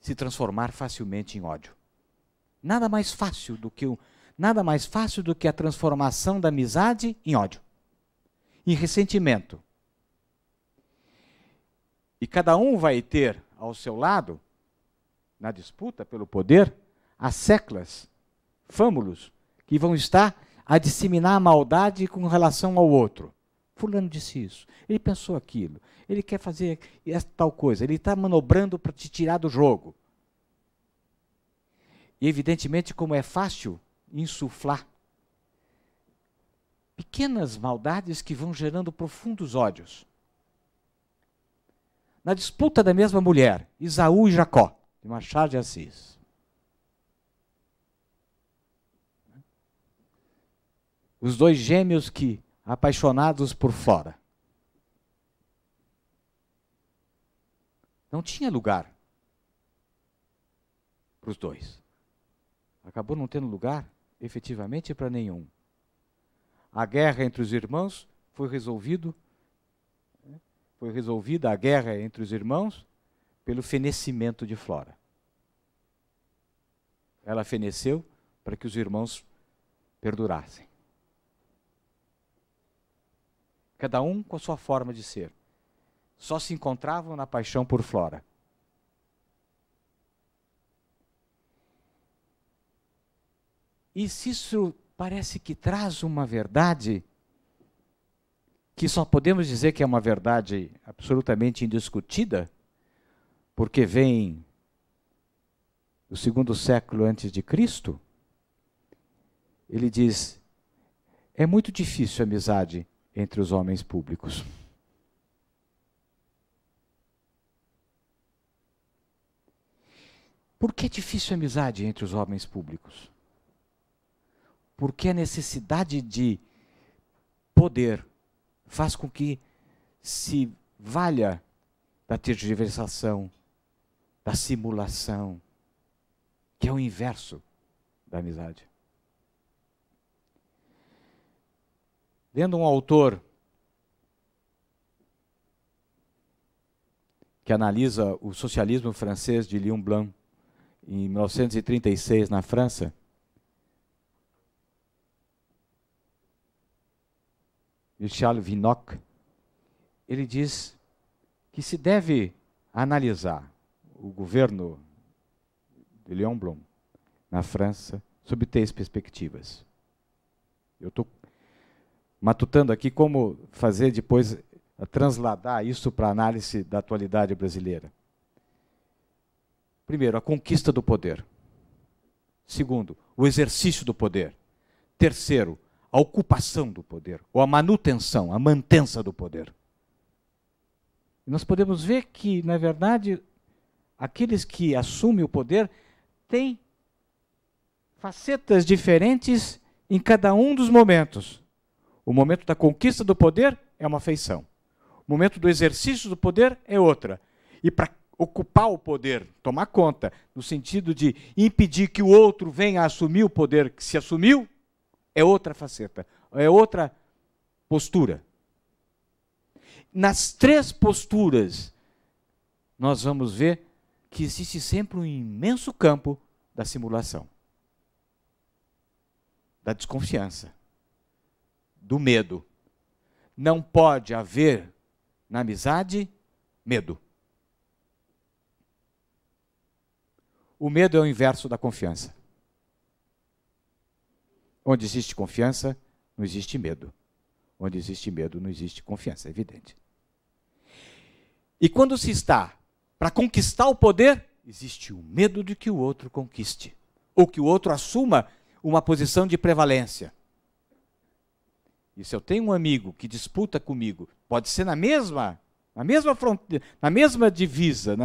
se transformar facilmente em ódio. Nada mais fácil do que a transformação da amizade em ódio, em ressentimento. E cada um vai ter ao seu lado, na disputa pelo poder, as seclas, fâmulos, que vão estar a disseminar a maldade com relação ao outro. Fulano disse isso, ele pensou aquilo, ele quer fazer essa tal coisa, ele está manobrando para te tirar do jogo. E evidentemente, como é fácil insuflar pequenas maldades que vão gerando profundos ódios. Na disputa da mesma mulher, Esaú e Jacó, de Machado de Assis. Os dois gêmeos que, apaixonados por fora. Não tinha lugar para os dois. Acabou não tendo lugar, efetivamente, para nenhum. A guerra entre os irmãos foi resolvida a guerra entre os irmãos pelo fenecimento de Flora. Ela feneceu para que os irmãos perdurassem. Cada um com a sua forma de ser. Só se encontravam na paixão por Flora. E se isso parece que traz uma verdade, que só podemos dizer que é uma verdade absolutamente indiscutida, porque vem do 2º século antes de Cristo, ele diz, é muito difícil a amizade entre os homens públicos. Por que é difícil a amizade entre os homens públicos? Porque a necessidade de poder faz com que se valha da tergiversação, da simulação, que é o inverso da amizade. Lendo um autor que analisa o socialismo francês de Léon Blum, em 1936, na França, de Charles Vinocq, ele diz que se deve analisar o governo de Léon Blum na França sob 3 perspectivas. Eu estou matutando aqui como fazer depois, transladar isso para a análise da atualidade brasileira. Primeiro, a conquista do poder. Segundo, o exercício do poder. Terceiro, a ocupação do poder, ou a manutenção, a mantença do poder. E nós podemos ver que, na verdade, aqueles que assumem o poder têm facetas diferentes em cada um dos momentos. O momento da conquista do poder é uma feição. O momento do exercício do poder é outra. E para ocupar o poder, tomar conta, no sentido de impedir que o outro venha a assumir o poder que se assumiu, é outra faceta, é outra postura. Nas 3 posturas, nós vamos ver que existe sempre um imenso campo da simulação, da desconfiança, do medo. Não pode haver na amizade medo. O medo é o inverso da confiança. Onde existe confiança, não existe medo. Onde existe medo, não existe confiança, é evidente. E quando se está para conquistar o poder, existe o medo de que o outro conquiste, ou que o outro assuma uma posição de prevalência. E se eu tenho um amigo que disputa comigo, pode ser na mesma fronteira, na mesma divisa,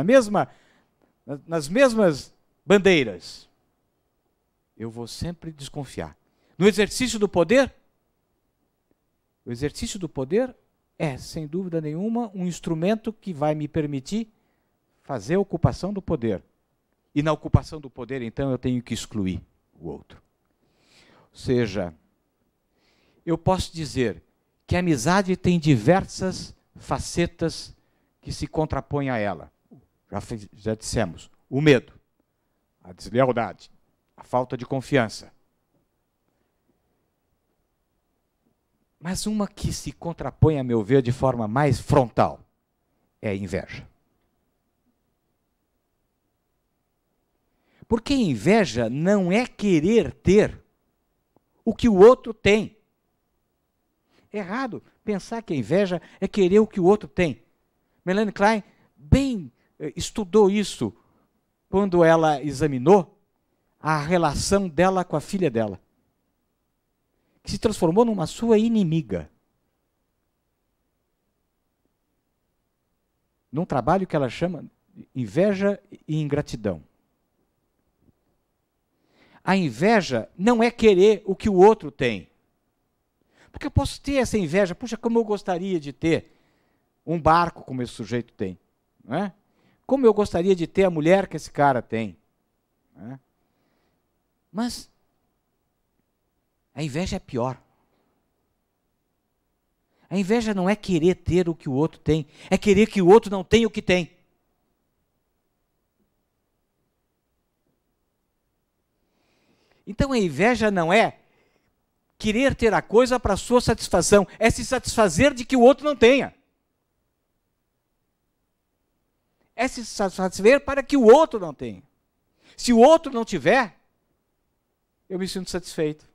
nas mesmas bandeiras, eu vou sempre desconfiar. No exercício do poder, o exercício do poder é, sem dúvida nenhuma, um instrumento que vai me permitir fazer a ocupação do poder. E na ocupação do poder, então, eu tenho que excluir o outro. Ou seja, eu posso dizer que a amizade tem diversas facetas que se contrapõem a ela. Já dissemos, o medo, a deslealdade, a falta de confiança. Mas uma que se contrapõe, a meu ver, de forma mais frontal, é a inveja. Porque inveja não é querer ter o que o outro tem. É errado pensar que a inveja é querer o que o outro tem. Melanie Klein bem estudou isso quando ela examinou a relação dela com a filha dela, que se transformou numa sua inimiga. Num trabalho que ela chama Inveja e Ingratidão. A inveja não é querer o que o outro tem. Porque eu posso ter essa inveja, puxa, como eu gostaria de ter um barco como esse sujeito tem. Não é? Como eu gostaria de ter a mulher que esse cara tem. Não é? Mas a inveja é pior. A inveja não é querer ter o que o outro tem, é querer que o outro não tenha o que tem. Então a inveja não é querer ter a coisa para sua satisfação, é se satisfazer de que o outro não tenha. É se satisfazer para que o outro não tenha. Se o outro não tiver, eu me sinto satisfeito.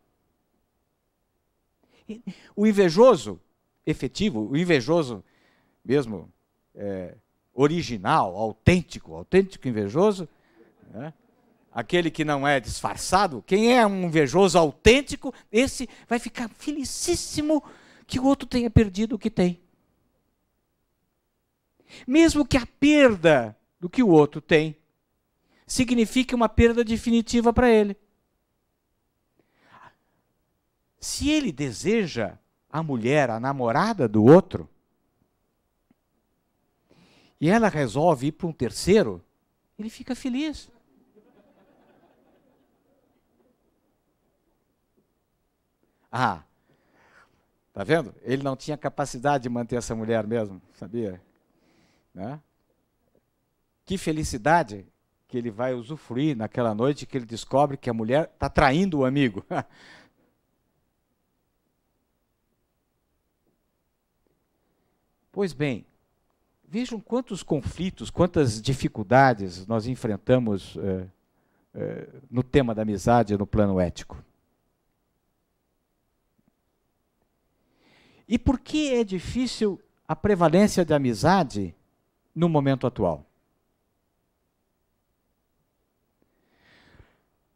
O invejoso efetivo, o invejoso mesmo, original, autêntico invejoso, né? Aquele que não é disfarçado, quem é um invejoso autêntico, esse vai ficar felicíssimo que o outro tenha perdido o que tem. Mesmo que a perda do que o outro tem signifique uma perda definitiva para ele. Se ele deseja a mulher, a namorada do outro, e ela resolve ir para um terceiro, ele fica feliz. Ah, tá vendo? Ele não tinha capacidade de manter essa mulher mesmo, sabia? Né? Que felicidade que ele vai usufruir naquela noite que ele descobre que a mulher está traindo o amigo. Pois bem, vejam quantos conflitos, quantas dificuldades nós enfrentamos no tema da amizade no plano ético. E por que é difícil a prevalência da amizade no momento atual?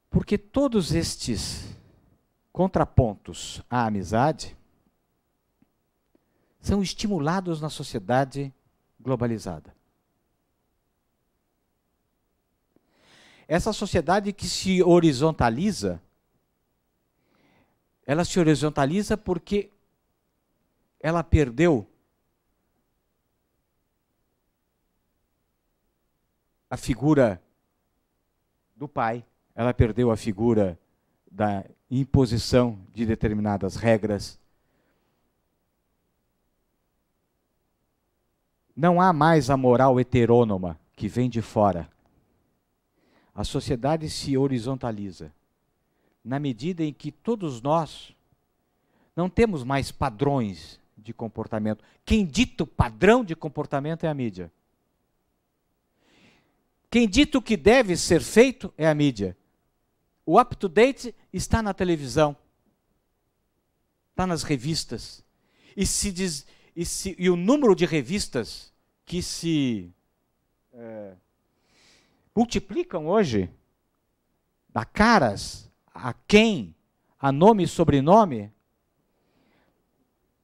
Porque todos estes contrapontos à amizade são estimulados na sociedade globalizada. Essa sociedade que se horizontaliza, ela se horizontaliza porque ela perdeu a figura do pai, ela perdeu a figura da imposição de determinadas regras. Não há mais a moral heterônoma que vem de fora. A sociedade se horizontaliza, na medida em que todos nós Não temos mais padrões de comportamento. Quem dita o padrão de comportamento é a mídia. Quem dita o que deve ser feito é a mídia. O up-to-date está na televisão, está nas revistas. E o número de revistas que se multiplicam hoje, dá caras a quem, a nome e sobrenome,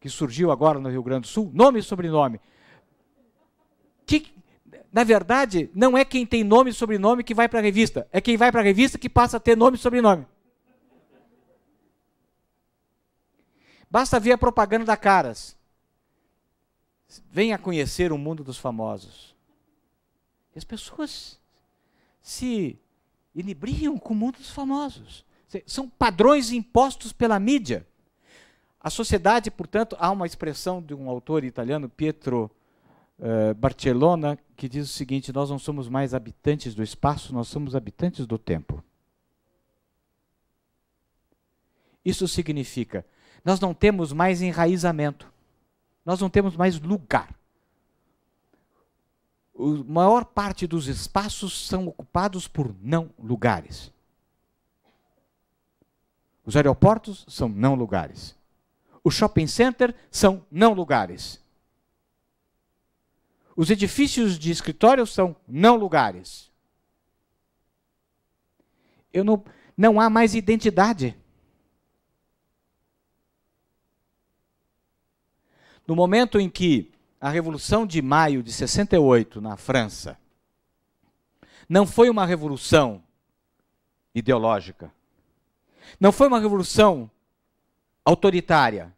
que surgiu agora no Rio Grande do Sul, nome e sobrenome. Que, na verdade, não é quem tem nome e sobrenome que vai para a revista, é quem vai para a revista que passa a ter nome e sobrenome. Basta ver a propaganda da Caras. Venha conhecer o mundo dos famosos. E as pessoas se inebriam com o mundo dos famosos. São padrões impostos pela mídia. A sociedade, portanto, há uma expressão de um autor italiano, Pietro Barcellona, que diz o seguinte: nós não somos mais habitantes do espaço, nós somos habitantes do tempo. Isso significa, nós não temos mais enraizamento, nós não temos mais lugar. A maior parte dos espaços são ocupados por não lugares. Os aeroportos são não lugares. Os shopping centers são não lugares. Os edifícios de escritório são não lugares. Não há mais identidade. No momento em que a Revolução de Maio de 68 na França não foi uma revolução ideológica, não foi uma revolução autoritária,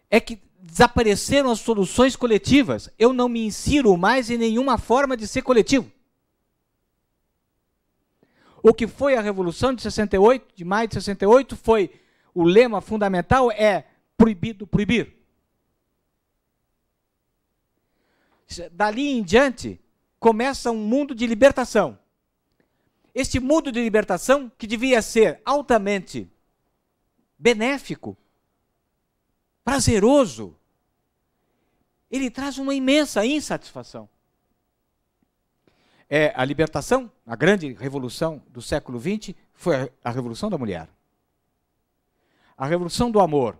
é que desapareceram as soluções coletivas. Eu não me insiro mais em nenhuma forma de ser coletivo. O que foi a Revolução de 68, de maio de 68, foi, o lema fundamental é proibido proibir. Dali em diante, começa um mundo de libertação. Este mundo de libertação, que devia ser altamente benéfico, prazeroso, ele traz uma imensa insatisfação. A libertação, a grande revolução do século XX, foi a revolução da mulher. A revolução do amor,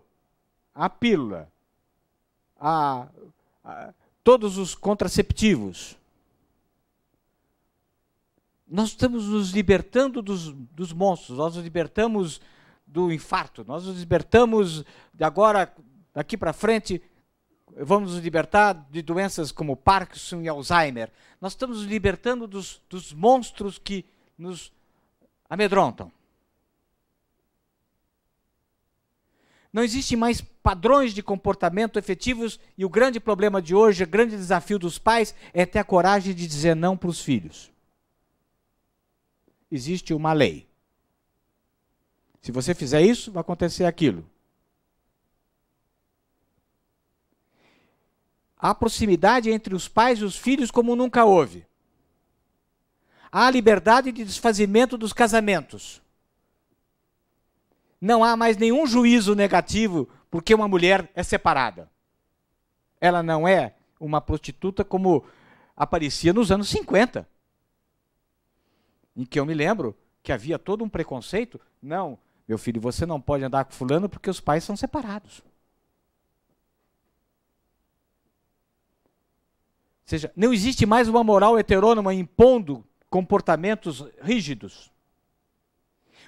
a pílula, todos os contraceptivos. Nós estamos nos libertando dos monstros, nós nos libertamos do infarto, nós nos libertamos de agora, daqui para frente, vamos nos libertar de doenças como Parkinson e Alzheimer. Nós estamos nos libertando dos monstros que nos amedrontam. Não existem mais padrões de comportamento efetivos e o grande problema de hoje, o grande desafio dos pais é ter a coragem de dizer não para os filhos. Existe uma lei. Se você fizer isso, vai acontecer aquilo. Há proximidade entre os pais e os filhos como nunca houve. Há liberdade de desfazimento dos casamentos. Não há mais nenhum juízo negativo porque uma mulher é separada. Ela não é uma prostituta como aparecia nos anos 50. Em que eu me lembro que havia todo um preconceito. Não, meu filho, você não pode andar com fulano porque os pais são separados. Ou seja, não existe mais uma moral heterônoma impondo comportamentos rígidos.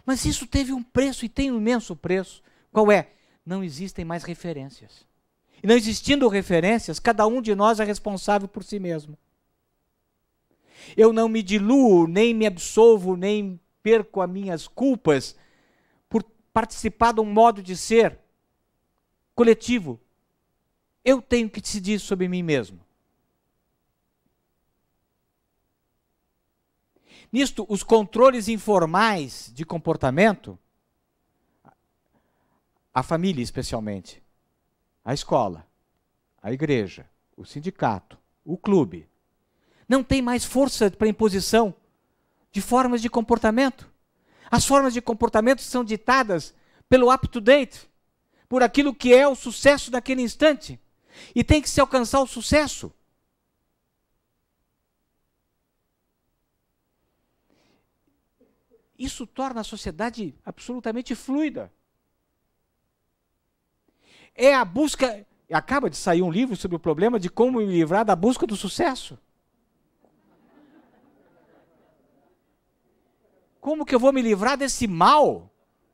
Mas isso teve um preço e tem um imenso preço. Qual é? Não existem mais referências. E não existindo referências, cada um de nós é responsável por si mesmo. Eu não me diluo, nem me absolvo, nem perco as minhas culpas por participar de um modo de ser coletivo. Eu tenho que decidir sobre mim mesmo. Nisto, os controles informais de comportamento, a família especialmente, a escola, a igreja, o sindicato, o clube, não tem mais força para imposição de formas de comportamento. As formas de comportamento são ditadas pelo up-to-date, por aquilo que é o sucesso daquele instante. E tem que se alcançar o sucesso. Isso torna a sociedade absolutamente fluida. É a busca... Acaba de sair um livro sobre o problema de como me livrar da busca do sucesso. Como que eu vou me livrar desse mal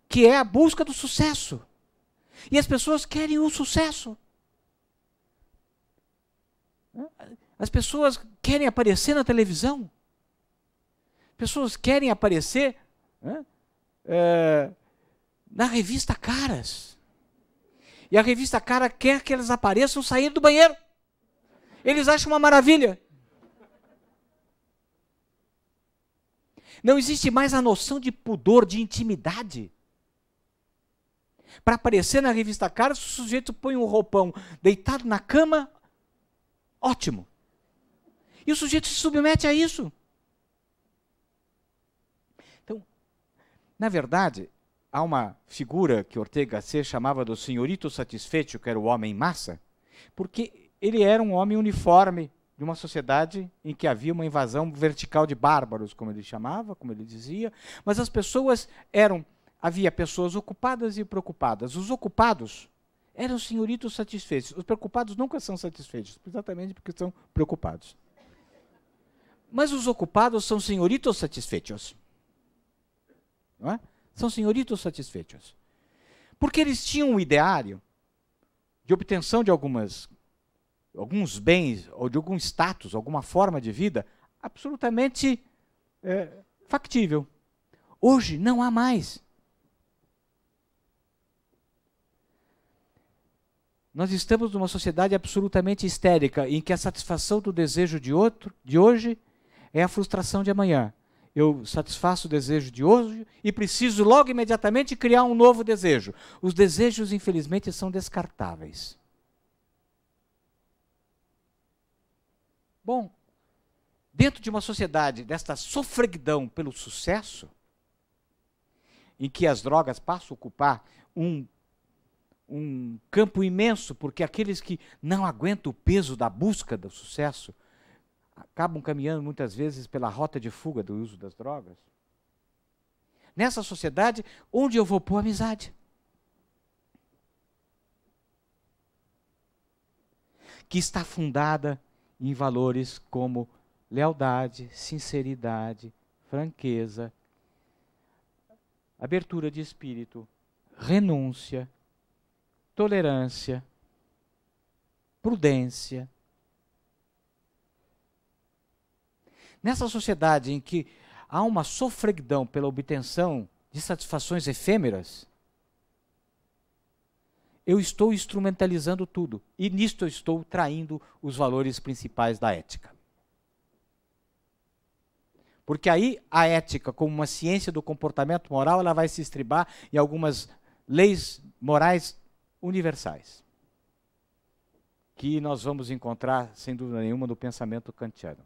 que é a busca do sucesso? E as pessoas querem o sucesso. As pessoas querem aparecer na televisão. Pessoas querem aparecer na revista Caras. E a revista Cara quer que eles apareçam saindo do banheiro. Eles acham uma maravilha. Não existe mais a noção de pudor, de intimidade. Para aparecer na revista Cara, se o sujeito põe um roupão deitado na cama, ótimo. E o sujeito se submete a isso. Então, na verdade, há uma figura que Ortega Gasset chamava do senhorito satisfeito, que era o homem massa, porque ele era um homem uniforme de uma sociedade em que havia uma invasão vertical de bárbaros, como ele chamava, como ele dizia, mas as pessoas havia pessoas ocupadas e preocupadas. Os ocupados eram senhoritos satisfeitos. Os preocupados nunca são satisfeitos, exatamente porque são preocupados. Mas os ocupados são senhoritos satisfeitos. Não é? São senhoritos satisfeitos. Porque eles tinham um ideário de obtenção de alguns bens, ou de algum status, alguma forma de vida, absolutamente factível. Hoje não há mais. Nós estamos numa sociedade absolutamente histérica, em que a satisfação do desejo de hoje é a frustração de amanhã. Eu satisfaço o desejo de hoje e preciso logo imediatamente criar um novo desejo. Os desejos, infelizmente, são descartáveis. Bom, dentro de uma sociedade desta sofreguidão pelo sucesso, em que as drogas passam a ocupar um campo imenso, porque aqueles que não aguentam o peso da busca do sucesso acabam caminhando muitas vezes pela rota de fuga do uso das drogas. Nessa sociedade, onde eu vou pôr amizade? Que está fundada em valores como lealdade, sinceridade, franqueza, abertura de espírito, renúncia, tolerância, prudência. Nessa sociedade em que há uma sofreguidão pela obtenção de satisfações efêmeras, eu estou instrumentalizando tudo. E nisto eu estou traindo os valores principais da ética. Porque aí a ética, como uma ciência do comportamento moral, ela vai se estribar em algumas leis morais universais, que nós vamos encontrar, sem dúvida nenhuma, no pensamento kantiano.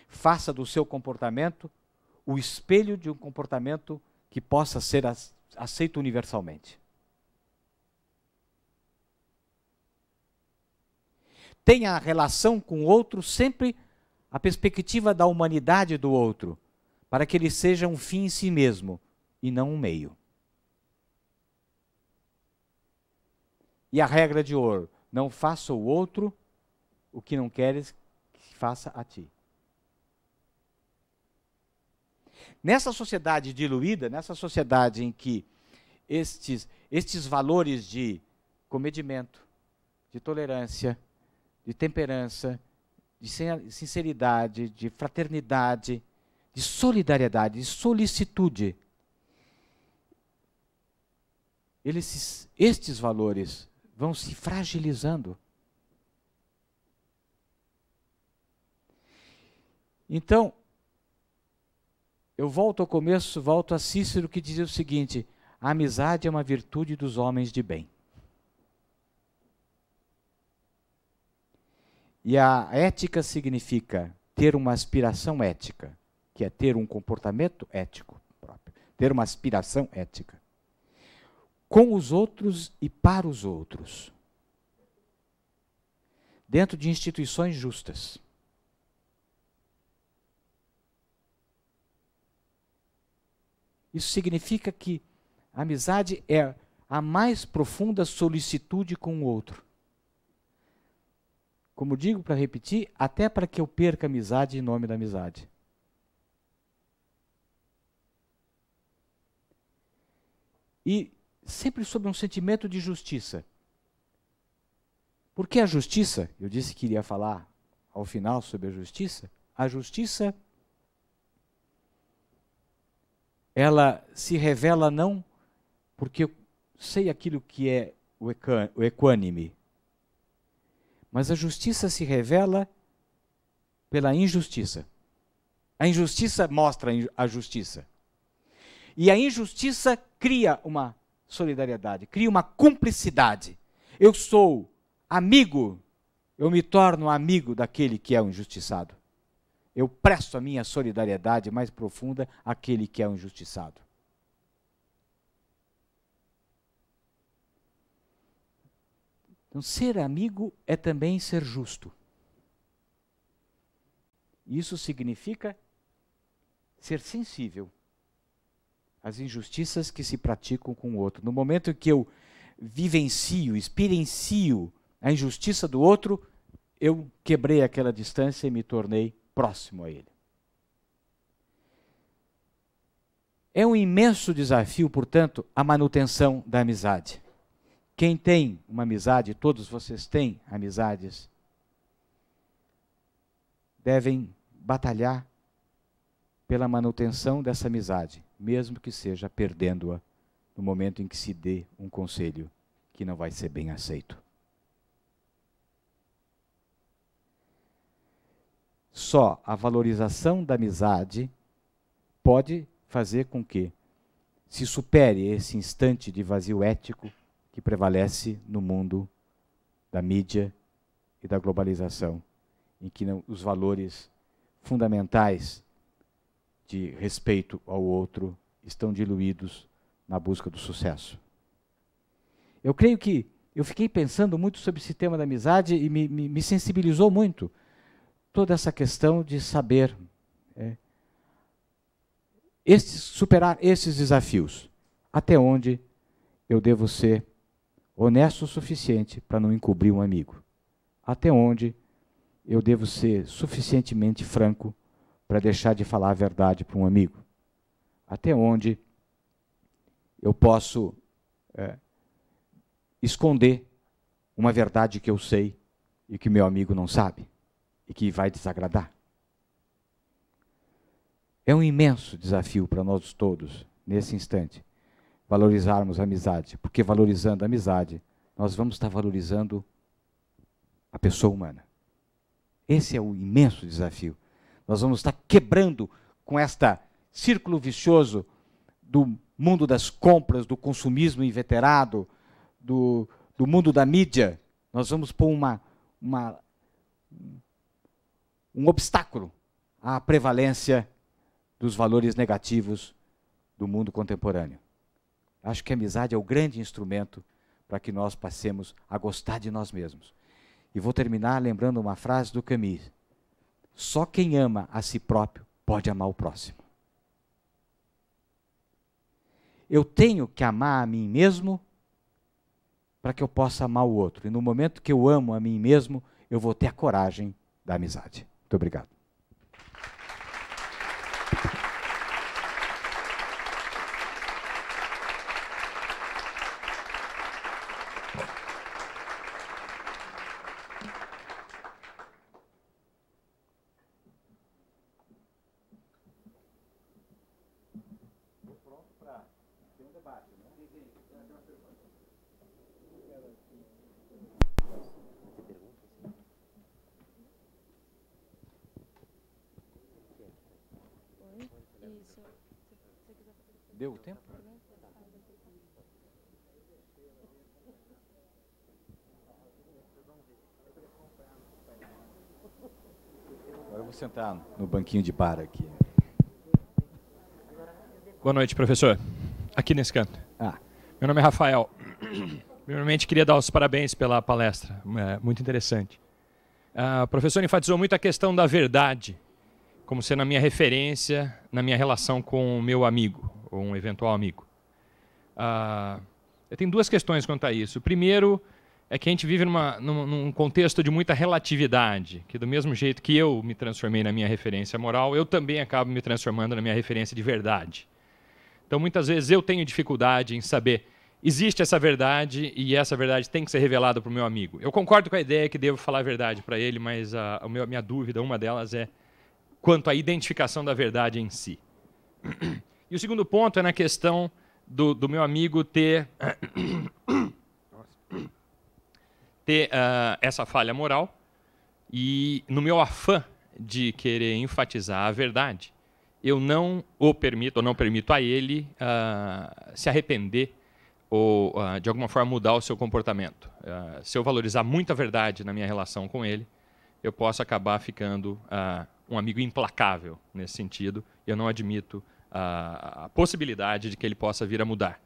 Faça do seu comportamento o espelho de um comportamento que possa ser aceito universalmente. Tenha a relação com o outro sempre a perspectiva da humanidade do outro, para que ele seja um fim em si mesmo e não um meio. E a regra de ouro: não faça o outro o que não queres que faça a ti. Nessa sociedade diluída, nessa sociedade em que estes valores de comedimento, de tolerância, de temperança, de sinceridade, de fraternidade, de solidariedade, de solicitude, estes valores vão se fragilizando. Então, eu volto ao começo, volto a Cícero, que dizia o seguinte: a amizade é uma virtude dos homens de bem. E a ética significa ter uma aspiração ética, que é ter um comportamento ético próprio, ter uma aspiração ética. com os outros e para os outros, dentro de instituições justas. Isso significa que a amizade é a mais profunda solicitude com o outro. Como digo, para repetir, até para que eu perca a amizade em nome da amizade. E sempre sob um sentimento de justiça. Porque a justiça, eu disse que iria falar ao final sobre a justiça ela se revela não porque eu sei aquilo que é o equânime, mas a justiça se revela pela injustiça. A injustiça mostra a justiça. E a injustiça cria uma solidariedade, cria uma cumplicidade. Eu sou amigo, eu me torno amigo daquele que é o injustiçado. Eu presto a minha solidariedade mais profunda àquele que é o injustiçado. Então, ser amigo é também ser justo. Isso significa ser sensível às injustiças que se praticam com o outro. No momento em que eu vivencio, experiencio a injustiça do outro, eu quebrei aquela distância e me tornei próximo a ele. É um imenso desafio, portanto, a manutenção da amizade. Quem tem uma amizade, todos vocês têm amizades, devem batalhar pela manutenção dessa amizade, mesmo que seja perdendo-a no momento em que se dê um conselho que não vai ser bem aceito. Só a valorização da amizade pode fazer com que se supere esse instante de vazio ético que prevalece no mundo da mídia e da globalização, em que os valores fundamentais de respeito ao outro estão diluídos na busca do sucesso. Eu creio que eu fiquei pensando muito sobre esse tema da amizade e me sensibilizou muito toda essa questão de saber superar esses desafios. Até onde eu devo ser honesto o suficiente para não encobrir um amigo? Até onde eu devo ser suficientemente franco para deixar de falar a verdade para um amigo? Até onde eu posso esconder uma verdade que eu sei e que meu amigo não sabe e que vai desagradar? É um imenso desafio para nós todos, nesse instante, valorizarmos a amizade, porque valorizando a amizade, nós vamos estar valorizando a pessoa humana. Esse é o imenso desafio. Nós vamos estar quebrando com este círculo vicioso do mundo das compras, do consumismo inveterado, do mundo da mídia. Nós vamos pôr um obstáculo à prevalência dos valores negativos do mundo contemporâneo. Acho que a amizade é o grande instrumento para que nós passemos a gostar de nós mesmos. E vou terminar lembrando uma frase do Camus: só quem ama a si próprio pode amar o próximo. Eu tenho que amar a mim mesmo para que eu possa amar o outro. E no momento que eu amo a mim mesmo, eu vou ter a coragem da amizade. Muito obrigado. Deu o tempo? Agora eu vou sentar no banquinho de bar aqui. Boa noite, professor. Aqui nesse canto. Meu nome é Rafael. Primeiramente, queria dar os parabéns pela palestra, muito interessante. O professor enfatizou muito a questão da verdade, como sendo a minha referência na minha relação com o meu amigo, ou um eventual amigo. Eu tenho duas questões quanto a isso. O primeiro é que a gente vive num contexto de muita relatividade, que do mesmo jeito que eu me transformei na minha referência moral, eu também acabo me transformando na minha referência de verdade. Então, muitas vezes, eu tenho dificuldade em saber, existe essa verdade e essa verdade tem que ser revelada para o meu amigo. Eu concordo com a ideia que devo falar a verdade para ele, mas a minha dúvida, uma delas, é quanto à identificação da verdade em si. E o segundo ponto é na questão do meu amigo ter essa falha moral e, no meu afã de querer enfatizar a verdade, eu não o permito, ou não permito a ele se arrepender ou, de alguma forma, mudar o seu comportamento. Se eu valorizar muito a verdade na minha relação com ele, eu posso acabar ficando um amigo implacável nesse sentido, e eu não admito a possibilidade de que ele possa vir a mudar.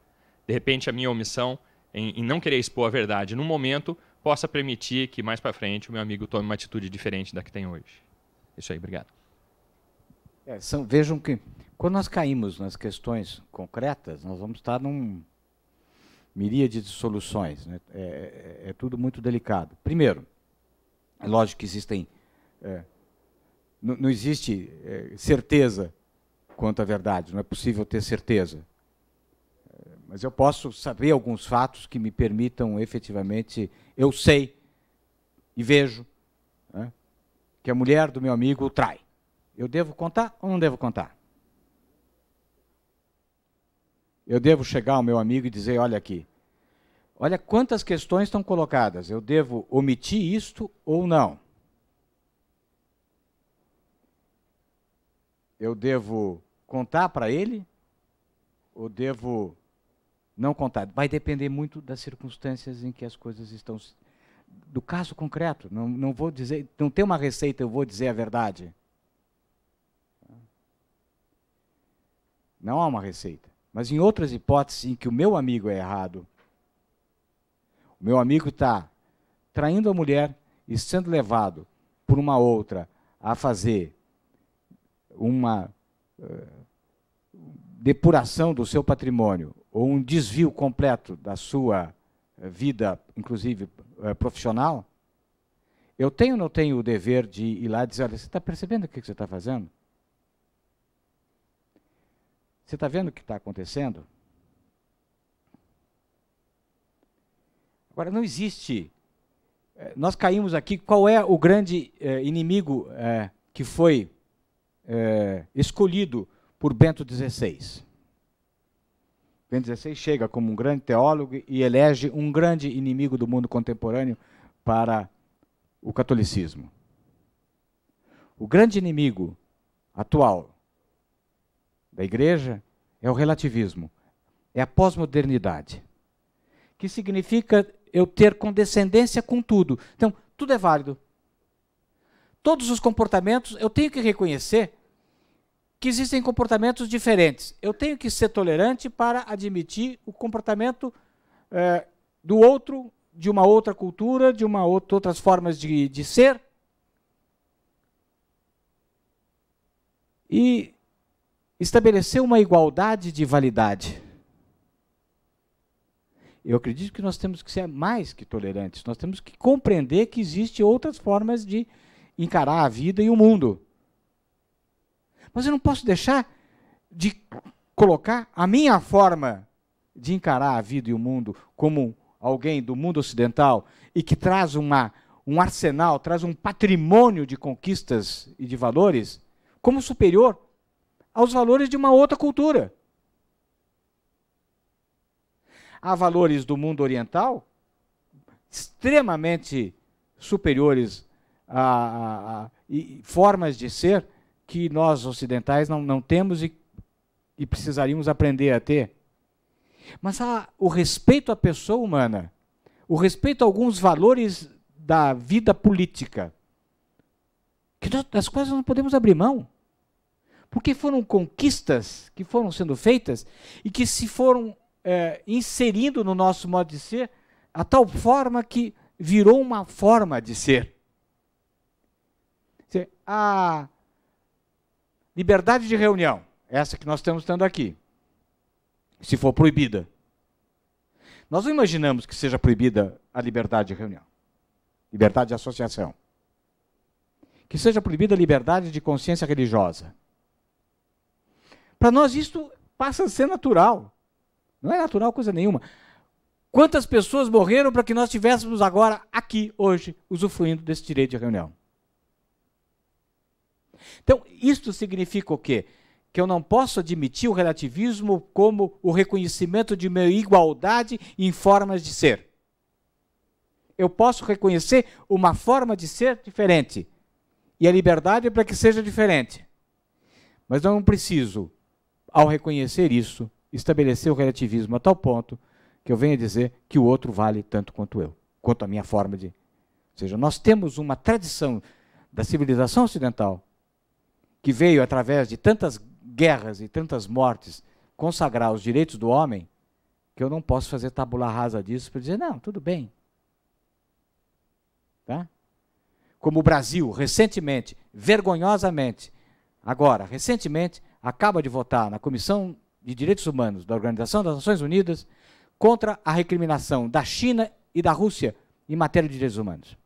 De repente, a minha omissão em não querer expor a verdade num momento possa permitir que, mais para frente, o meu amigo tome uma atitude diferente da que tem hoje. Isso aí, obrigado. Vejam que, quando nós caímos nas questões concretas, nós vamos estar num miríade de soluções, né? É tudo muito delicado. Primeiro, é lógico que existem... não existe certeza quanto à verdade, não é possível ter certeza. Mas eu posso saber alguns fatos que me permitam, efetivamente, eu sei e vejo, né, que a mulher do meu amigo o trai. Eu devo contar ou não devo contar? Eu devo chegar ao meu amigo e dizer, olha aqui, olha quantas questões estão colocadas, eu devo omitir isto ou não? Eu devo contar para ele ou devo não contar? Vai depender muito das circunstâncias em que as coisas estão... Do caso concreto, não vou dizer, não tem uma receita, eu vou dizer a verdade. Não há uma receita. Mas em outras hipóteses em que o meu amigo é errado, o meu amigo está traindo a mulher e sendo levado por uma outra a fazer uma depuração do seu patrimônio ou um desvio completo da sua vida, inclusive profissional, eu tenho ou não tenho o dever de ir lá e dizer, olha, você está percebendo o que você está fazendo? Você está vendo o que está acontecendo? Agora, não existe... Nós caímos aqui, qual é o grande inimigo que foi escolhido por Bento XVI? Bento XVI chega como um grande teólogo e elege um grande inimigo do mundo contemporâneo para o catolicismo. O grande inimigo atual da igreja é o relativismo, é a pós-modernidade, que significa eu ter condescendência com tudo. Então, tudo é válido. Todos os comportamentos, eu tenho que reconhecer que existem comportamentos diferentes. Eu tenho que ser tolerante para admitir o comportamento do outro, de uma outra cultura, de outras formas de ser. E estabelecer uma igualdade de validade. Eu acredito que nós temos que ser mais que tolerantes. Nós temos que compreender que existem outras formas de encarar a vida e o mundo. Mas eu não posso deixar de colocar a minha forma de encarar a vida e o mundo como alguém do mundo ocidental e que traz um arsenal, traz um patrimônio de conquistas e de valores como superior aos valores de uma outra cultura. Há valores do mundo oriental extremamente superiores a formas de ser que nós ocidentais não temos e precisaríamos aprender a ter. Mas há o respeito à pessoa humana, o respeito a alguns valores da vida política, das quais nós não podemos abrir mão. Porque foram conquistas que foram sendo feitas e que, se foram inserindo no nosso modo de ser a tal forma que virou uma forma de ser. A liberdade de reunião, essa que nós estamos tendo aqui, se for proibida, nós não imaginamos que seja proibida a liberdade de reunião, liberdade de associação, que seja proibida a liberdade de consciência religiosa. Para nós isto passa a ser natural. Não é natural coisa nenhuma. Quantas pessoas morreram para que nós estivéssemos agora aqui, hoje, usufruindo desse direito de reunião? Então, isto significa o quê? Que eu não posso admitir o relativismo como o reconhecimento de uma igualdade em formas de ser. Eu posso reconhecer uma forma de ser diferente. E a liberdade é para que seja diferente. Mas eu não preciso, ao reconhecer isso, estabelecer o relativismo a tal ponto que eu venha dizer que o outro vale tanto quanto eu, quanto a minha forma de... Ou seja, nós temos uma tradição da civilização ocidental que veio através de tantas guerras e tantas mortes consagrar os direitos do homem, que eu não posso fazer tabula rasa disso para dizer, não, tudo bem. Tá? Como o Brasil, recentemente, vergonhosamente, agora, recentemente, acaba de votar na Comissão de Direitos Humanos da Organização das Nações Unidas contra a recriminação da China e da Rússia em matéria de direitos humanos.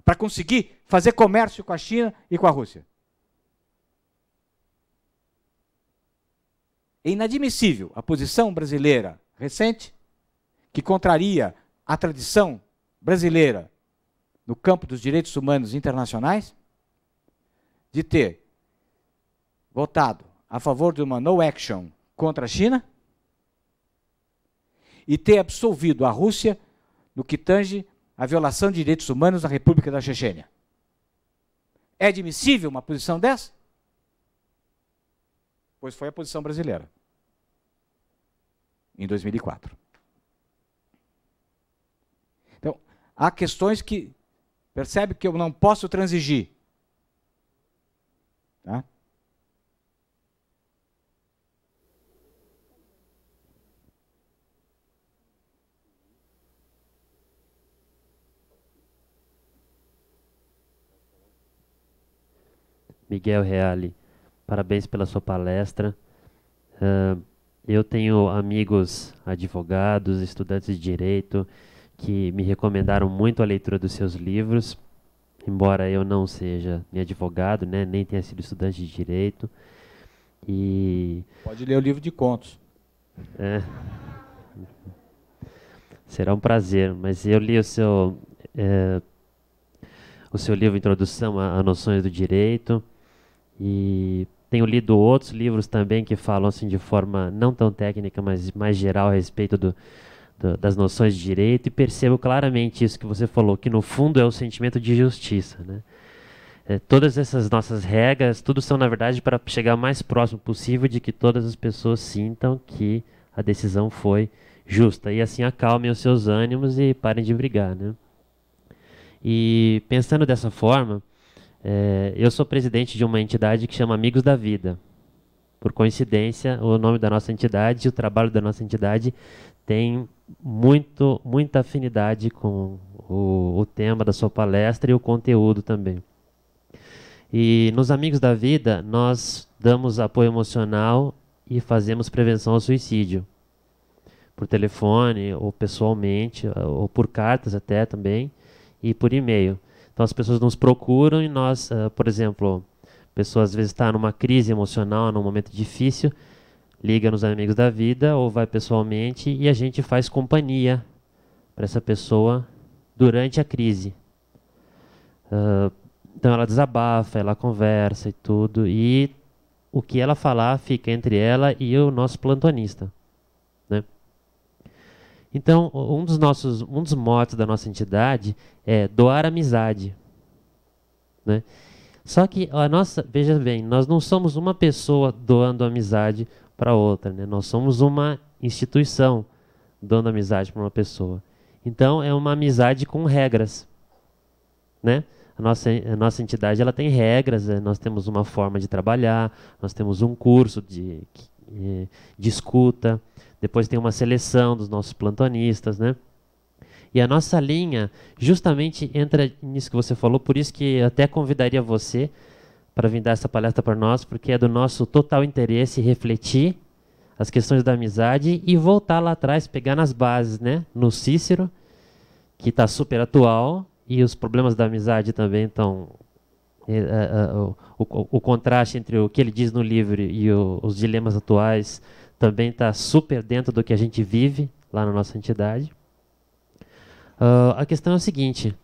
Para conseguir fazer comércio com a China e com a Rússia. É inadmissível a posição brasileira recente, que contraria a tradição brasileira no campo dos direitos humanos internacionais, de ter votado a favor de uma no action contra a China e ter absolvido a Rússia no que tange a violação de direitos humanos na República da Chechênia. É admissível uma posição dessa? Pois foi a posição brasileira, em 2004. Então, há questões que, percebe que eu não posso transigir. Tá? Miguel Reale, parabéns pela sua palestra. Eu tenho amigos advogados, estudantes de direito, que me recomendaram muito a leitura dos seus livros, embora eu não seja nem advogado, né, nem tenha sido estudante de direito. E pode ler o livro de contos. Será um prazer, mas eu li o seu livro Introdução a Noções do Direito, e tenho lido outros livros também que falam assim de forma não tão técnica, mas mais geral a respeito das noções de direito, e percebo claramente isso que você falou, que no fundo é o sentimento de justiça, né? Todas essas nossas regras, tudo são na verdade para chegar o mais próximo possível de que todas as pessoas sintam que a decisão foi justa, e assim acalmem os seus ânimos e parem de brigar, né? E pensando dessa forma, eu sou presidente de uma entidade que chama Amigos da Vida. Por coincidência, o nome da nossa entidade e o trabalho da nossa entidade tem muita afinidade com o tema da sua palestra e o conteúdo também. E nos Amigos da Vida, nós damos apoio emocional e fazemos prevenção ao suicídio. Por telefone, ou pessoalmente, ou por cartas até também, e por e-mail. Então as pessoas nos procuram e nós, por exemplo, a pessoa às vezes está numa crise emocional, num momento difícil, liga nos Amigos da Vida ou vai pessoalmente e a gente faz companhia para essa pessoa durante a crise. Então ela desabafa, ela conversa e tudo, e o que ela falar fica entre ela e o nosso plantonista, né? Então, um dos motos da nossa entidade é doar amizade, né? Só que veja bem, nós não somos uma pessoa doando amizade para outra, né? Nós somos uma instituição dando amizade para uma pessoa. Então, é uma amizade com regras, né? A nossa entidade ela tem regras, nós temos uma forma de trabalhar, nós temos um curso de escuta. Depois tem uma seleção dos nossos plantonistas, né? E a nossa linha justamente entra nisso que você falou, por isso que eu até convidaria você para vir dar essa palestra para nós, porque é do nosso total interesse refletir as questões da amizade e voltar lá atrás, pegar nas bases, né? No Cícero, que está super atual, e os problemas da amizade também estão... O contraste entre o que ele diz no livro e os dilemas atuais também está super dentro do que a gente vive lá na nossa entidade. A questão é o seguinte,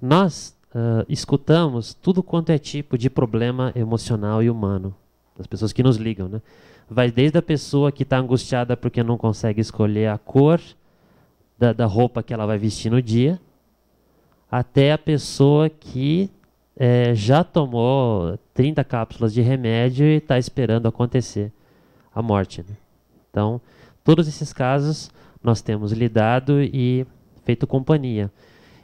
nós escutamos tudo quanto é tipo de problema emocional e humano, das pessoas que nos ligam, né? Vai desde a pessoa que está angustiada porque não consegue escolher a cor da roupa que ela vai vestir no dia, até a pessoa que já tomou 30 cápsulas de remédio e está esperando acontecer a morte, né? Então, todos esses casos nós temos lidado e feito companhia.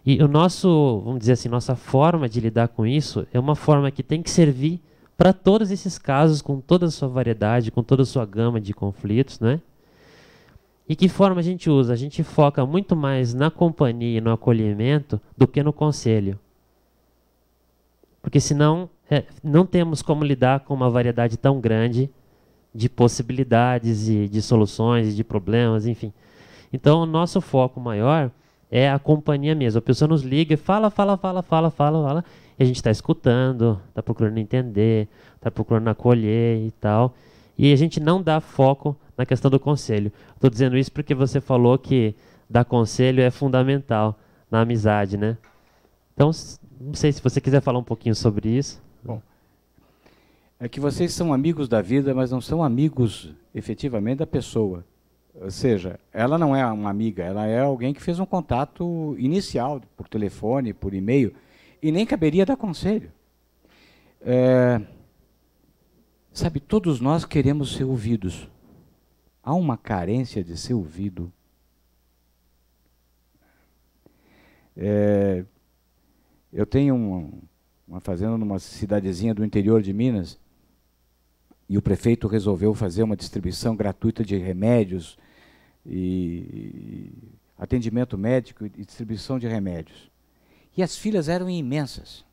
E o nosso, vamos dizer assim, nossa forma de lidar com isso é uma forma que tem que servir para todos esses casos, com toda a sua variedade, com toda a sua gama de conflitos, né? E que forma a gente usa? A gente foca muito mais na companhia e no acolhimento do que no conselho. Porque senão não temos como lidar com uma variedade tão grande de possibilidades e de soluções e de problemas, enfim. Então, o nosso foco maior é a companhia mesmo. A pessoa nos liga e fala, e a gente está escutando, está procurando entender, está procurando acolher e tal. E a gente não dá foco na questão do conselho. Estou dizendo isso porque você falou que dar conselho é fundamental na amizade, né? Então, não sei se você quiser falar um pouquinho sobre isso. Bom, é que vocês são amigos da vida, mas não são amigos efetivamente da pessoa. Ou seja, ela não é uma amiga, ela é alguém que fez um contato inicial, por telefone, por e-mail, e nem caberia dar conselho. Sabe, todos nós queremos ser ouvidos. Há uma carência de ser ouvido. Eu tenho uma fazenda numa cidadezinha do interior de Minas, e o prefeito resolveu fazer uma distribuição gratuita de remédios e atendimento médico e distribuição de remédios. E as filas eram imensas.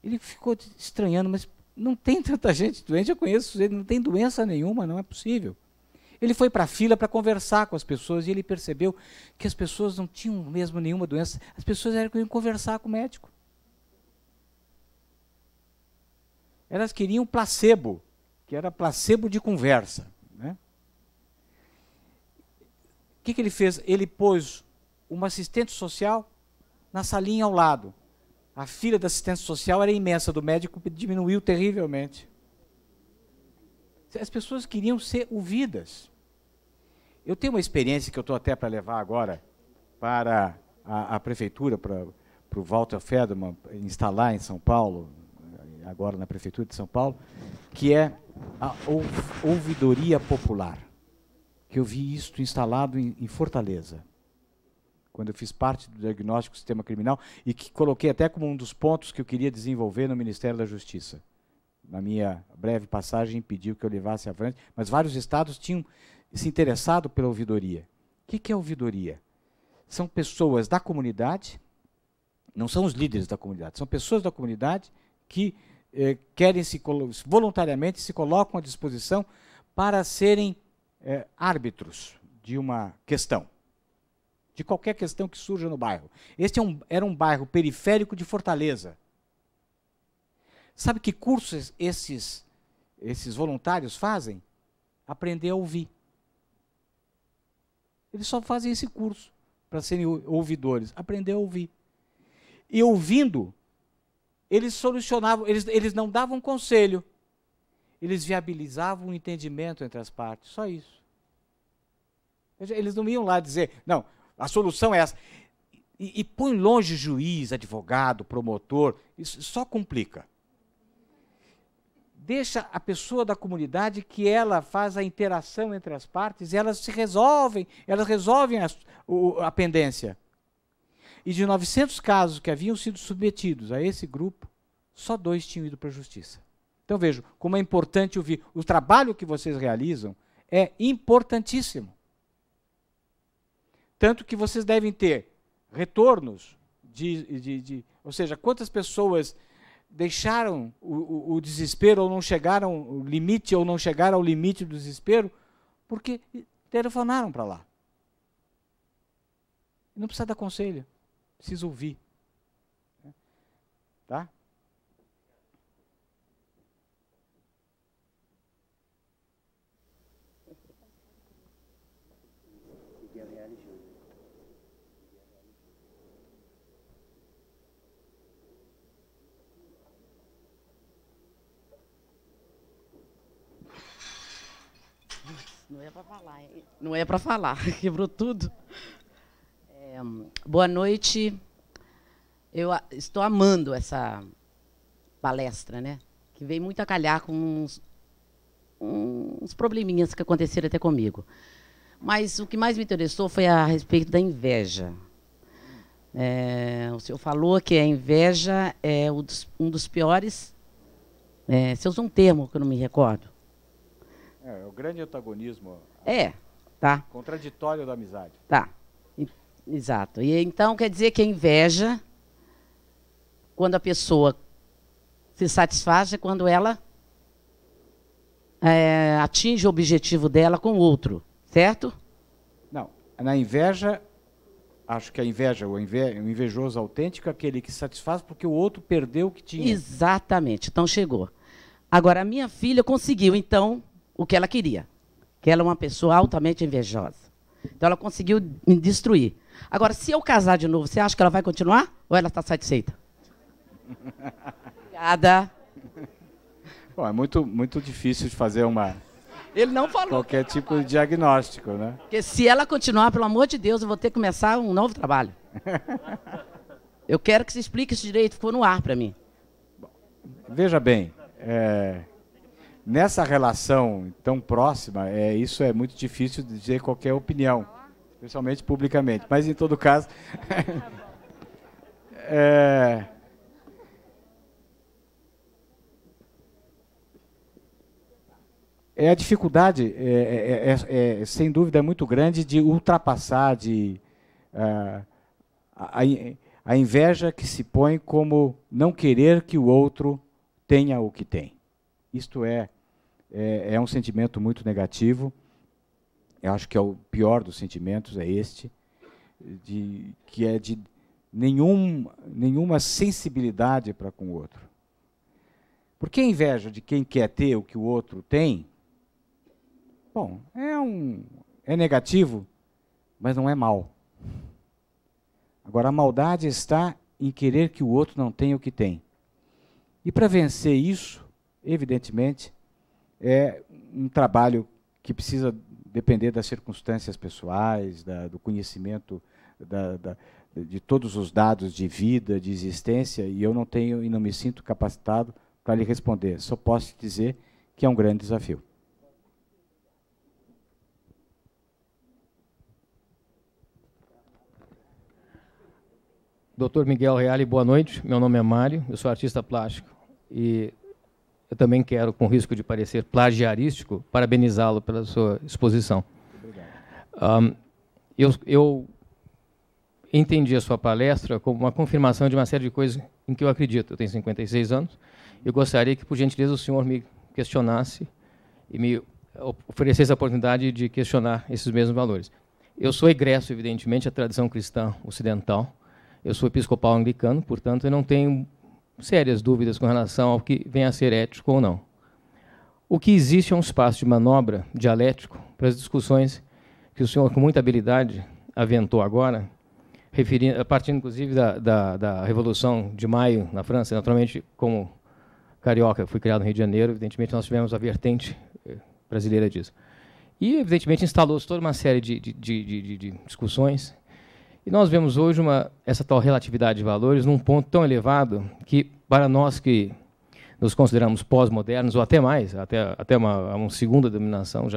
Ele ficou estranhando, mas não tem tanta gente doente, eu conheço ele, não tem doença nenhuma, não é possível. Ele foi para a fila para conversar com as pessoas e ele percebeu que as pessoas não tinham mesmo nenhuma doença, as pessoas queriam conversar com o médico. Elas queriam placebo, que era placebo de conversa, né? O que ele fez? Ele pôs uma assistente social na salinha ao lado. A fila da assistência social era imensa, do médico diminuiu terrivelmente. As pessoas queriam ser ouvidas. Eu tenho uma experiência que eu estou até para levar agora para a prefeitura, para o Walter Federman instalar em São Paulo, agora na Prefeitura de São Paulo, que é a ouvidoria popular, que eu vi isto instalado em Fortaleza, quando eu fiz parte do diagnóstico do sistema criminal, e que coloquei até como um dos pontos que eu queria desenvolver no Ministério da Justiça. Na minha breve passagem, pediu que eu levasse à frente, mas vários estados tinham se interessado pela ouvidoria. O que é ouvidoria? São pessoas da comunidade, não são os líderes da comunidade, são pessoas da comunidade que querem voluntariamente se colocam à disposição para serem árbitros de uma questão, de qualquer questão que surja no bairro. Este era um bairro periférico de Fortaleza. Sabe que cursos esses voluntários fazem? Aprender a ouvir. Eles só fazem esse curso para serem ouvidores, aprender a ouvir. E ouvindo, eles solucionavam, eles não davam conselho, eles viabilizavam o entendimento entre as partes, só isso. Eles não iam lá dizer, não, a solução é essa. E põe longe juiz, advogado, promotor, isso só complica. Deixa a pessoa da comunidade que ela faz a interação entre as partes e elas resolvem a pendência. E de 900 casos que haviam sido submetidos a esse grupo, só 2 tinham ido para a justiça. Então, vejam como é importante ouvir. O trabalho que vocês realizam é importantíssimo. Tanto que vocês devem ter retornos, ou seja, quantas pessoas deixaram o desespero ou não chegaram ao limite, ou não chegaram ao limite do desespero, porque telefonaram para lá. Não precisa dar conselho, precisa ouvir. Tá? Não é para falar, hein? Não é para falar, quebrou tudo. Boa noite. Eu estou amando essa palestra, né? Que veio muito a calhar com uns probleminhas que aconteceram até comigo. Mas o que mais me interessou foi a respeito da inveja. O senhor falou que a inveja é um dos piores... você usou um termo que eu não me recordo. É o grande antagonismo. Tá. Contraditório da amizade. Tá. Exato. E então quer dizer que a inveja, quando a pessoa se satisfaz, é quando ela atinge o objetivo dela com o outro, certo? Não. Na inveja, acho que a inveja, o invejoso autêntico é aquele que se satisfaz porque o outro perdeu o que tinha. Exatamente. Então chegou. Agora, a minha filha conseguiu, então, o que ela queria. Que ela é uma pessoa altamente invejosa. Então, ela conseguiu me destruir. Agora, se eu casar de novo, você acha que ela vai continuar? Ou ela está satisfeita? Obrigada. Bom, é muito difícil de fazer Ele não falou. qualquer tipo de diagnóstico, né? Porque se ela continuar, pelo amor de Deus, eu vou ter que começar um novo trabalho. Eu quero que você explique isso direito, ficou no ar para mim. Veja bem, nessa relação tão próxima, isso é muito difícil de dizer qualquer opinião, especialmente publicamente. Mas, em todo caso, a dificuldade, sem dúvida, muito grande de ultrapassar a inveja que se põe como não querer que o outro tenha o que tem. Isto é um sentimento muito negativo. Eu acho que é o pior dos sentimentos, é este, que é de nenhuma sensibilidade para com o outro. Porque a inveja de quem quer ter o que o outro tem, bom, é negativo, mas não é mal. Agora, a maldade está em querer que o outro não tenha o que tem. E para vencer isso, evidentemente, é um trabalho que precisa depender das circunstâncias pessoais, do conhecimento de todos os dados de vida, de existência, e eu não tenho e não me sinto capacitado para lhe responder. Só posso te dizer que é um grande desafio. Dr. Miguel Reale, boa noite. Meu nome é Mário, eu sou artista plástico e eu também quero, com risco de parecer plagiarístico, parabenizá-lo pela sua exposição. Obrigado. Eu entendi a sua palestra como uma confirmação de uma série de coisas em que eu acredito. Eu tenho 56 anos. Eu gostaria que, por gentileza, o senhor me questionasse e me oferecesse a oportunidade de questionar esses mesmos valores. Eu sou egresso, evidentemente, à tradição cristã ocidental. Eu sou episcopal anglicano, portanto, eu não tenho sérias dúvidas com relação ao que venha a ser ético ou não. O que existe é um espaço de manobra dialético para as discussões que o senhor, com muita habilidade, aventou agora, partindo, inclusive, da Revolução de Maio na França. Naturalmente, como carioca, fui criado no Rio de Janeiro, evidentemente, nós tivemos a vertente brasileira disso. E, evidentemente, instalou-se toda uma série de discussões. E nós vemos hoje essa tal relatividade de valores num ponto tão elevado que, para nós que nos consideramos pós-modernos, ou até mais, até uma segunda denominação,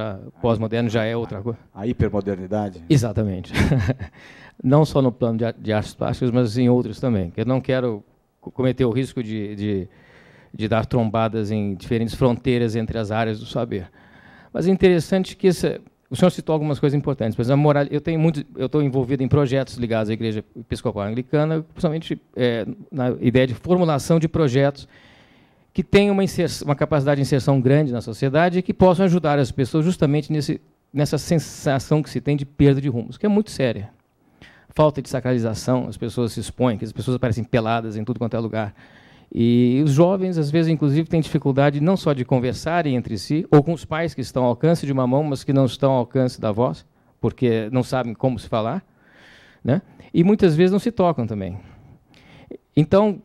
pós-moderno já é outra coisa. A hipermodernidade? Exatamente. Não só no plano de artes plásticas, mas em outros também. Eu não quero cometer o risco de de dar trombadas em diferentes fronteiras entre as áreas do saber. Mas é interessante que o senhor citou algumas coisas importantes. Por exemplo, eu estou envolvido em projetos ligados à Igreja Episcopal Anglicana, principalmente na ideia de formulação de projetos que tenham uma capacidade de inserção grande na sociedade e que possam ajudar as pessoas justamente nessa sensação que se tem de perda de rumos, que é muito séria. Falta de sacralização, as pessoas se expõem, que as pessoas aparecem peladas em tudo quanto é lugar. E os jovens, às vezes, inclusive, têm dificuldade não só de conversarem entre si, ou com os pais que estão ao alcance de uma mão, mas que não estão ao alcance da voz, porque não sabem como se falar, né? E muitas vezes não se tocam também. Então,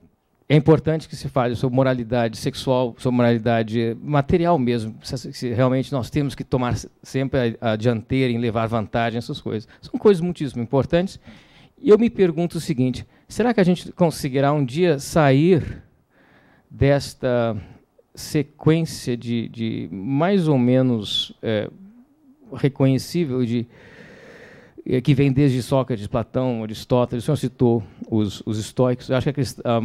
é importante que se fale sobre moralidade sexual, sobre moralidade material mesmo, se realmente nós temos que tomar sempre a dianteira em levar vantagem a essas coisas. São coisas muitíssimo importantes. E eu me pergunto o seguinte, será que a gente conseguirá um dia sair desta sequência de mais ou menos reconhecível, que vem desde Sócrates, Platão, Aristóteles? O senhor citou os estoicos. Eu acho que a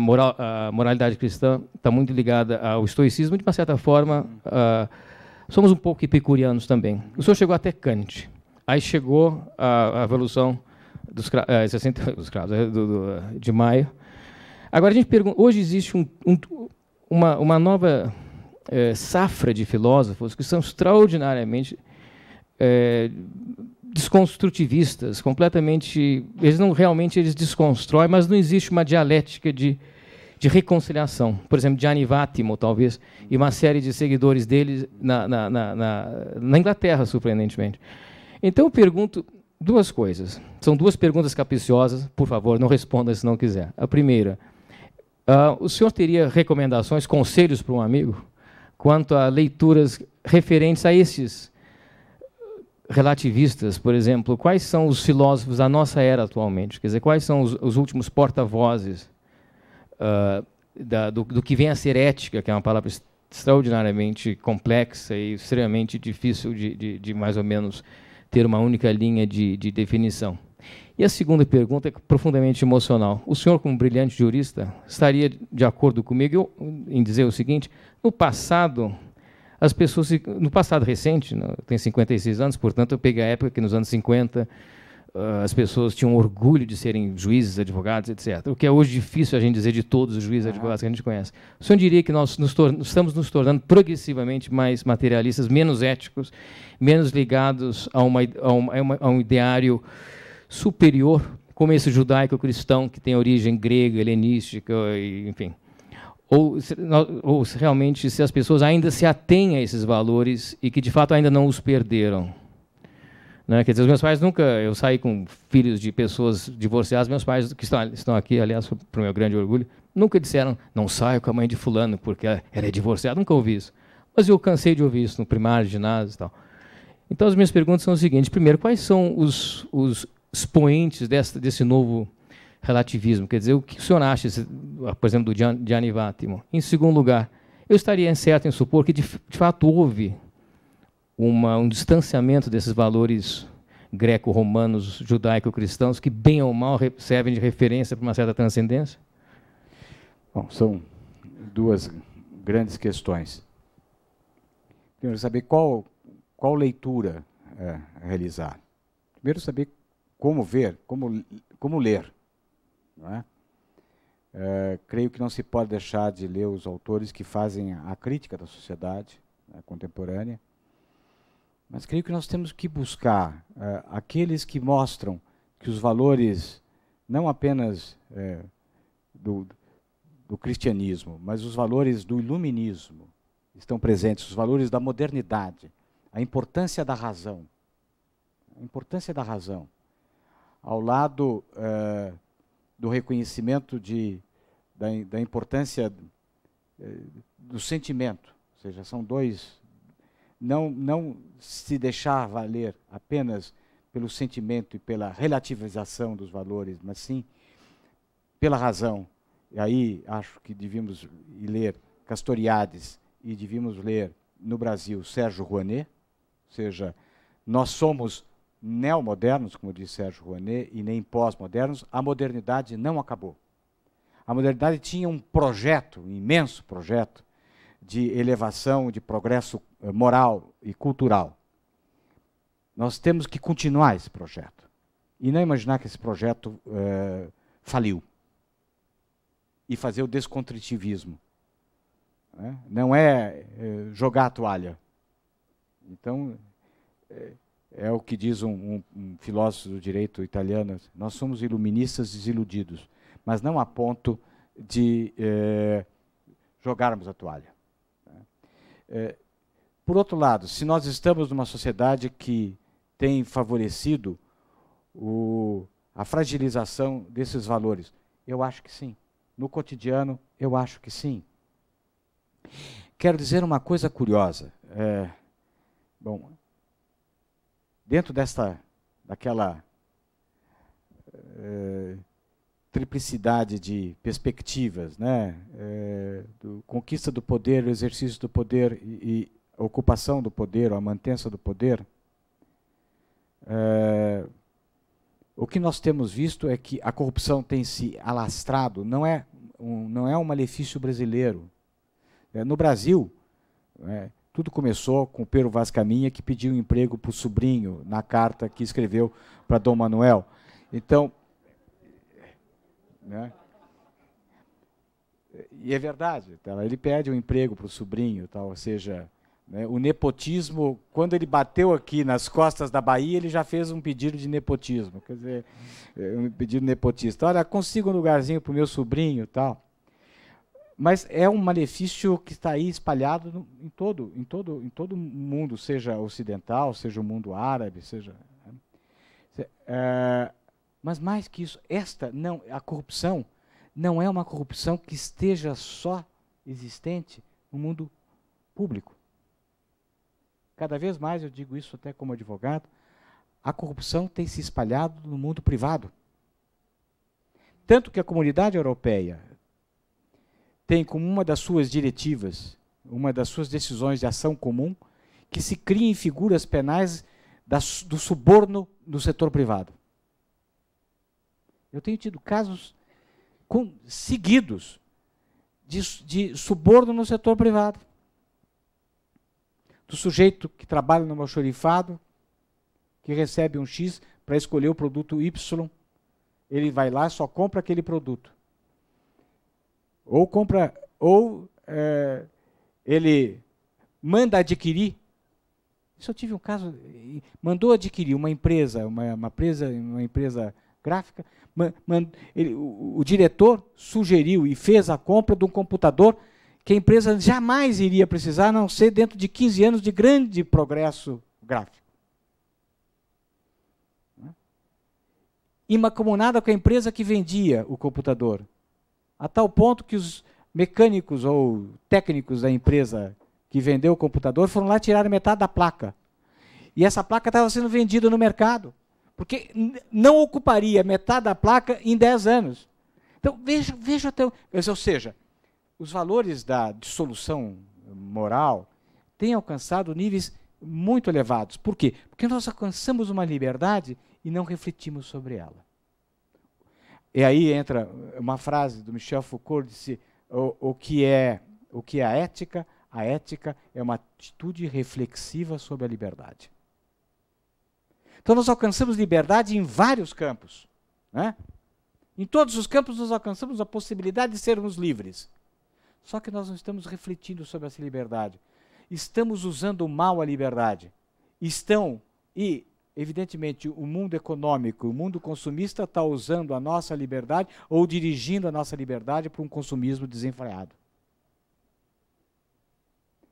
moralidade cristã está muito ligada ao estoicismo, de uma certa forma, somos um pouco epicurianos também. O senhor chegou até Kant, aí chegou a evolução de Maio. Agora a gente pergunta, hoje existe uma nova safra de filósofos que são extraordinariamente desconstrutivistas, completamente, eles desconstroem, mas não existe uma dialética de reconciliação. Por exemplo, Gianni Vattimo, talvez, e uma série de seguidores deles na Inglaterra, surpreendentemente. Então eu pergunto duas coisas. São duas perguntas capciosas, por favor, não responda se não quiser. A primeira, o senhor teria recomendações, conselhos para um amigo, quanto a leituras referentes a esses relativistas, por exemplo? Quais são os filósofos da nossa era atualmente? Quer dizer, quais são os últimos porta-vozes do que vem a ser ética, que é uma palavra extraordinariamente complexa e extremamente difícil de mais ou menos ter uma única linha de definição. E a segunda pergunta é profundamente emocional. O senhor, como brilhante jurista, estaria de acordo comigo em dizer o seguinte: no passado, as pessoas, no passado recente, eu tenho 56 anos, portanto, eu peguei a época que nos anos 50 as pessoas tinham orgulho de serem juízes, advogados, etc. O que é hoje difícil a gente dizer de todos os juízes e advogados que a gente conhece. O senhor diria que nós estamos nos tornando progressivamente mais materialistas, menos éticos, menos ligados a um ideário superior, como esse judaico-cristão que tem origem grega, helenística, enfim. Ou realmente se as pessoas ainda se atêm a esses valores e que, de fato, ainda não os perderam. Né? Quer dizer, os meus pais nunca... Eu saí com filhos de pessoas divorciadas, meus pais, que estão aqui, aliás, para o meu grande orgulho, nunca disseram, não saio com a mãe de fulano porque ela é divorciada, nunca ouvi isso. Mas eu cansei de ouvir isso no primário, ginásio e tal. Então, as minhas perguntas são as seguintes. Primeiro, quais são os expoentes desse novo relativismo? Quer dizer, o que o senhor acha, por exemplo, do Gianni Vattimo? Em segundo lugar, eu estaria certo em supor que, de fato, houve um distanciamento desses valores greco-romanos, judaico-cristãos, que, bem ou mal, servem de referência para uma certa transcendência? Bom, são duas grandes questões. Primeiro, saber qual leitura realizar. Primeiro, saber como ver, como ler. Não é? Creio que não se pode deixar de ler os autores que fazem a crítica da sociedade, né, contemporânea, mas creio que nós temos que buscar aqueles que mostram que os valores, não apenas do cristianismo, mas os valores do iluminismo estão presentes, os valores da modernidade, a importância da razão. A importância da razão, ao lado do reconhecimento da importância do sentimento. Ou seja, são dois... Não se deixar valer apenas pelo sentimento e pela relativização dos valores, mas sim pela razão. E aí acho que devíamos ler Castoriadis e devíamos ler, no Brasil, Sérgio Rouanet. Ou seja, nós somos neomodernos, como diz Sérgio Rouanet, e nem pós-modernos. A modernidade não acabou. A modernidade tinha um projeto, um imenso projeto, de elevação, de progresso moral e cultural. Nós temos que continuar esse projeto. E não imaginar que esse projeto faliu. E fazer o descontritivismo. Né? Não é jogar a toalha. Então, é o que diz um filósofo do direito italiano, nós somos iluministas desiludidos, mas não a ponto de jogarmos a toalha. Por outro lado, se nós estamos numa sociedade que tem favorecido a fragilização desses valores, eu acho que sim. No cotidiano, eu acho que sim. Quero dizer uma coisa curiosa. Bom, dentro daquela triplicidade de perspectivas, né, conquista do poder, o exercício do poder e a ocupação do poder, ou a mantença do poder, o que nós temos visto é que a corrupção tem se alastrado, não é um malefício brasileiro. No Brasil, tudo começou com o Pero Vaz Caminha, que pediu um emprego para o sobrinho na carta que escreveu para Dom Manuel. Então, né? E é verdade, tá? Ele pede um emprego para o sobrinho, tá? Ou seja, né, o nepotismo, quando ele bateu aqui nas costas da Bahia, ele já fez um pedido de nepotismo, quer dizer, um pedido nepotista. Olha, consiga um lugarzinho para o meu sobrinho, tal. Mas é um malefício que está aí espalhado em todo o mundo, seja ocidental, seja o mundo árabe, seja. Mas mais que isso, a corrupção não é uma corrupção que esteja só existente no mundo público. Cada vez mais, eu digo isso até como advogado, a corrupção tem se espalhado no mundo privado. Tanto que a Comunidade Europeia tem como uma das suas diretivas, uma das suas decisões de ação comum, que se criem figuras penais do suborno do setor privado. Eu tenho tido casos seguidos de suborno no setor privado. Do sujeito que trabalha no almoxarifado, que recebe um X para escolher o produto Y, ele vai lá e só compra aquele produto. Ou ele manda adquirir. Isso eu tive um caso, mandou adquirir uma empresa gráfica, o diretor sugeriu e fez a compra de um computador que a empresa jamais iria precisar, a não ser dentro de 15 anos de grande progresso gráfico. Imacomunada com a empresa que vendia o computador, a tal ponto que os mecânicos ou técnicos da empresa que vendeu o computador foram lá tirar metade da placa. E essa placa estava sendo vendida no mercado, porque não ocuparia metade da placa em 10 anos. Então, veja até... Ou seja, os valores da dissolução moral têm alcançado níveis muito elevados. Por quê? Porque nós alcançamos uma liberdade e não refletimos sobre ela. E aí entra uma frase do Michel Foucault, disse, o que é a ética? A ética é uma atitude reflexiva sobre a liberdade. Então nós alcançamos liberdade em vários campos. Né? Em todos os campos nós alcançamos a possibilidade de sermos livres. Só que nós não estamos refletindo sobre essa liberdade. Estamos usando mal a liberdade. Evidentemente, o mundo econômico, o mundo consumista está usando a nossa liberdade ou dirigindo a nossa liberdade para um consumismo desenfreado.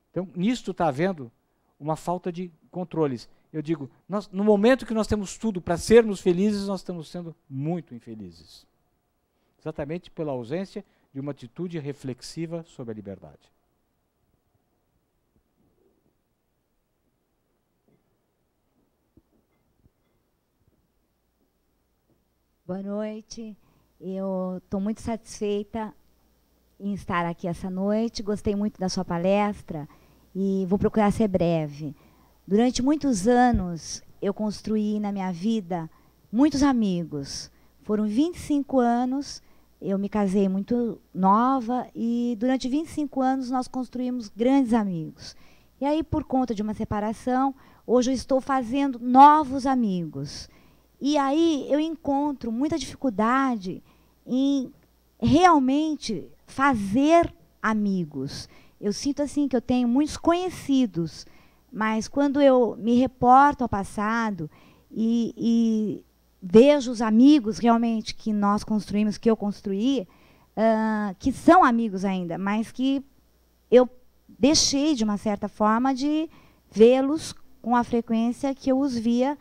Então, nisto está havendo uma falta de controles. Eu digo, no momento que nós temos tudo para sermos felizes, nós estamos sendo muito infelizes. Exatamente pela ausência de uma atitude reflexiva sobre a liberdade. Boa noite. Eu estou muito satisfeita em estar aqui essa noite. Gostei muito da sua palestra e vou procurar ser breve. Durante muitos anos, eu construí na minha vida muitos amigos. Foram 25 anos Eu me casei muito nova e durante 25 anos nós construímos grandes amigos. E aí, por conta de uma separação, hoje eu estou fazendo novos amigos. E aí eu encontro muita dificuldade em realmente fazer amigos. Eu sinto assim que eu tenho muitos conhecidos, mas quando eu me reporto ao passado e vejo os amigos realmente que nós construímos, que eu construí, que são amigos ainda, mas que eu deixei, de uma certa forma, de vê-los com a frequência que eu os via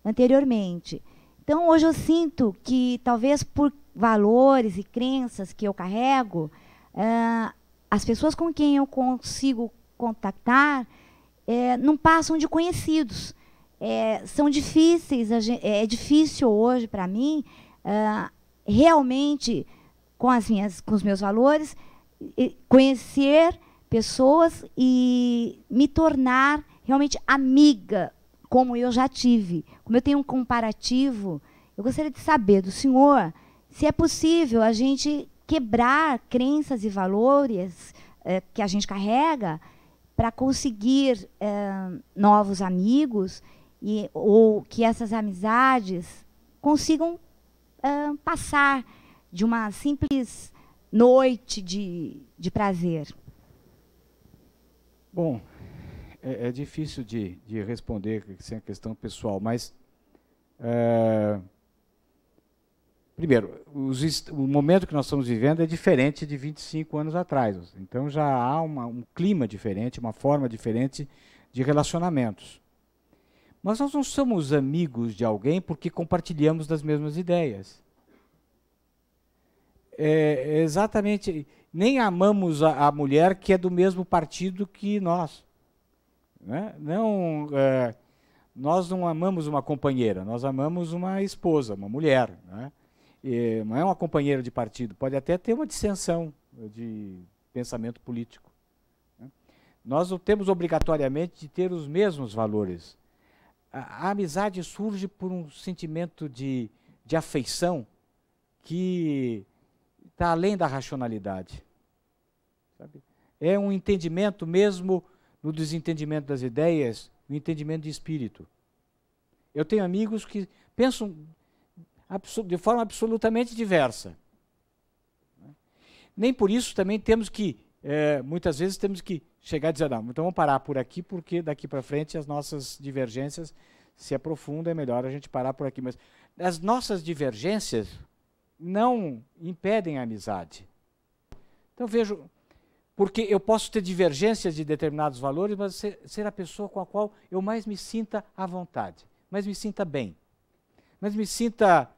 anteriormente. Então, hoje eu sinto que, talvez por valores e crenças que eu carrego, as pessoas com quem eu consigo contactar não passam de conhecidos. São difíceis, é difícil hoje para mim, realmente, com os meus valores, conhecer pessoas e me tornar realmente amiga, como eu já tive. Como eu tenho um comparativo, eu gostaria de saber do senhor se é possível a gente quebrar crenças e valores que a gente carrega para conseguir novos amigos, ou que essas amizades consigam passar de uma simples noite de prazer. Bom, é difícil de responder sem a questão pessoal, mas primeiro, o momento que nós estamos vivendo é diferente de 25 anos atrás. Então já há um clima diferente, uma forma diferente de relacionamentos. Mas nós não somos amigos de alguém porque compartilhamos das mesmas ideias. Exatamente, nem amamos a mulher que é do mesmo partido que nós. Né? Nós não amamos uma companheira, nós amamos uma esposa, uma mulher. Né? Não é uma companheira de partido, pode até ter uma dissensão de pensamento político. Né? Nós não temos obrigatoriamente de ter os mesmos valores. A amizade surge por um sentimento de afeição que está além da racionalidade. Sabe? É um entendimento, mesmo no desentendimento das ideias, um entendimento de espírito. Eu tenho amigos que pensam de forma absolutamente diversa. Nem por isso também temos que, muitas vezes temos que chegar a dizer, não, então vamos parar por aqui, porque daqui para frente as nossas divergências se aprofundam, é melhor a gente parar por aqui. Mas as nossas divergências não impedem a amizade. Então vejo, porque eu posso ter divergências de determinados valores, mas ser a pessoa com a qual eu mais me sinta à vontade, mais me sinta bem, mais me sinta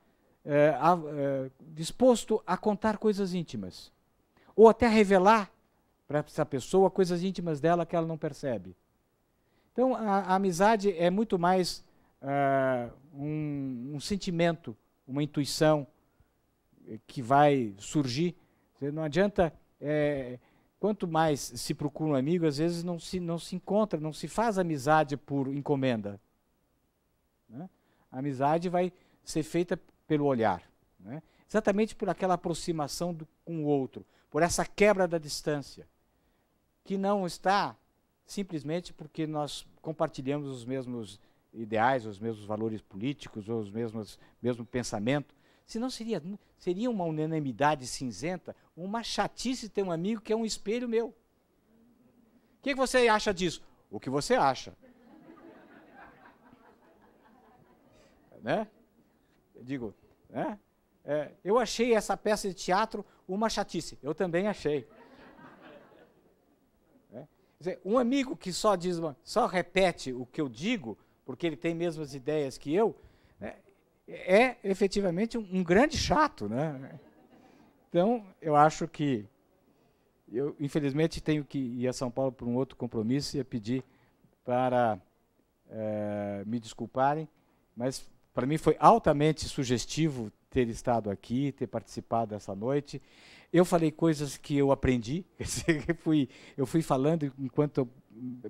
disposto a contar coisas íntimas, ou até revelar para essa pessoa coisas íntimas dela que ela não percebe. Então a amizade é muito mais um sentimento, uma intuição que vai surgir. Não adianta, quanto mais se procura um amigo, às vezes não se encontra, não se faz amizade por encomenda. Né? A amizade vai ser feita pelo olhar. Né? Exatamente por aquela aproximação com o outro, por essa quebra da distância, que não está simplesmente porque nós compartilhamos os mesmos ideais, os mesmos valores políticos, ou mesmo pensamento. Senão seria uma unanimidade cinzenta, uma chatice ter um amigo que é um espelho meu. O que você acha disso? O que você acha. Né? Eu digo, né? Eu achei essa peça de teatro uma chatice. Eu também achei. Quer dizer, um amigo que só repete o que eu digo, porque ele tem mesmas ideias que eu, é efetivamente um grande chato. Né? Então, eu acho que eu, infelizmente, tenho que ir a São Paulo por um outro compromisso e pedir para me desculparem, mas para mim foi altamente sugestivo ter estado aqui, ter participado dessa noite. Eu falei coisas que eu aprendi, eu fui falando enquanto eu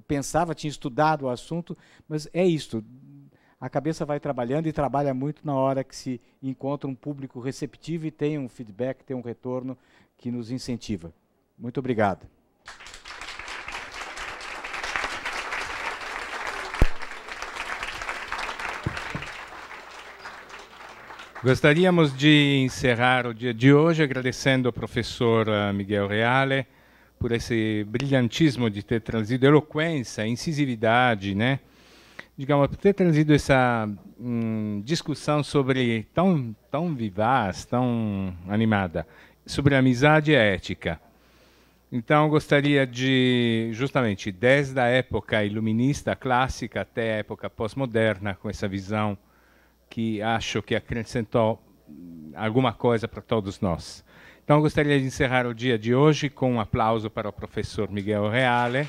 pensava, tinha estudado o assunto, mas é isto. a cabeça vai trabalhando e trabalha muito na hora que se encontra um público receptivo e tem um feedback, tem um retorno que nos incentiva. Muito obrigado. Gostaríamos de encerrar o dia de hoje agradecendo ao professor Miguel Reale por esse brilhantismo de ter trazido eloquência, incisividade, né? Digamos, por ter trazido essa discussão sobre tão vivaz, tão animada, sobre amizade e ética. Então, gostaria de, justamente, desde a época iluminista clássica até a época pós-moderna, com essa visão que acho que acrescentou alguma coisa para todos nós. Então, gostaria de encerrar o dia de hoje com um aplauso para o professor Miguel Reale.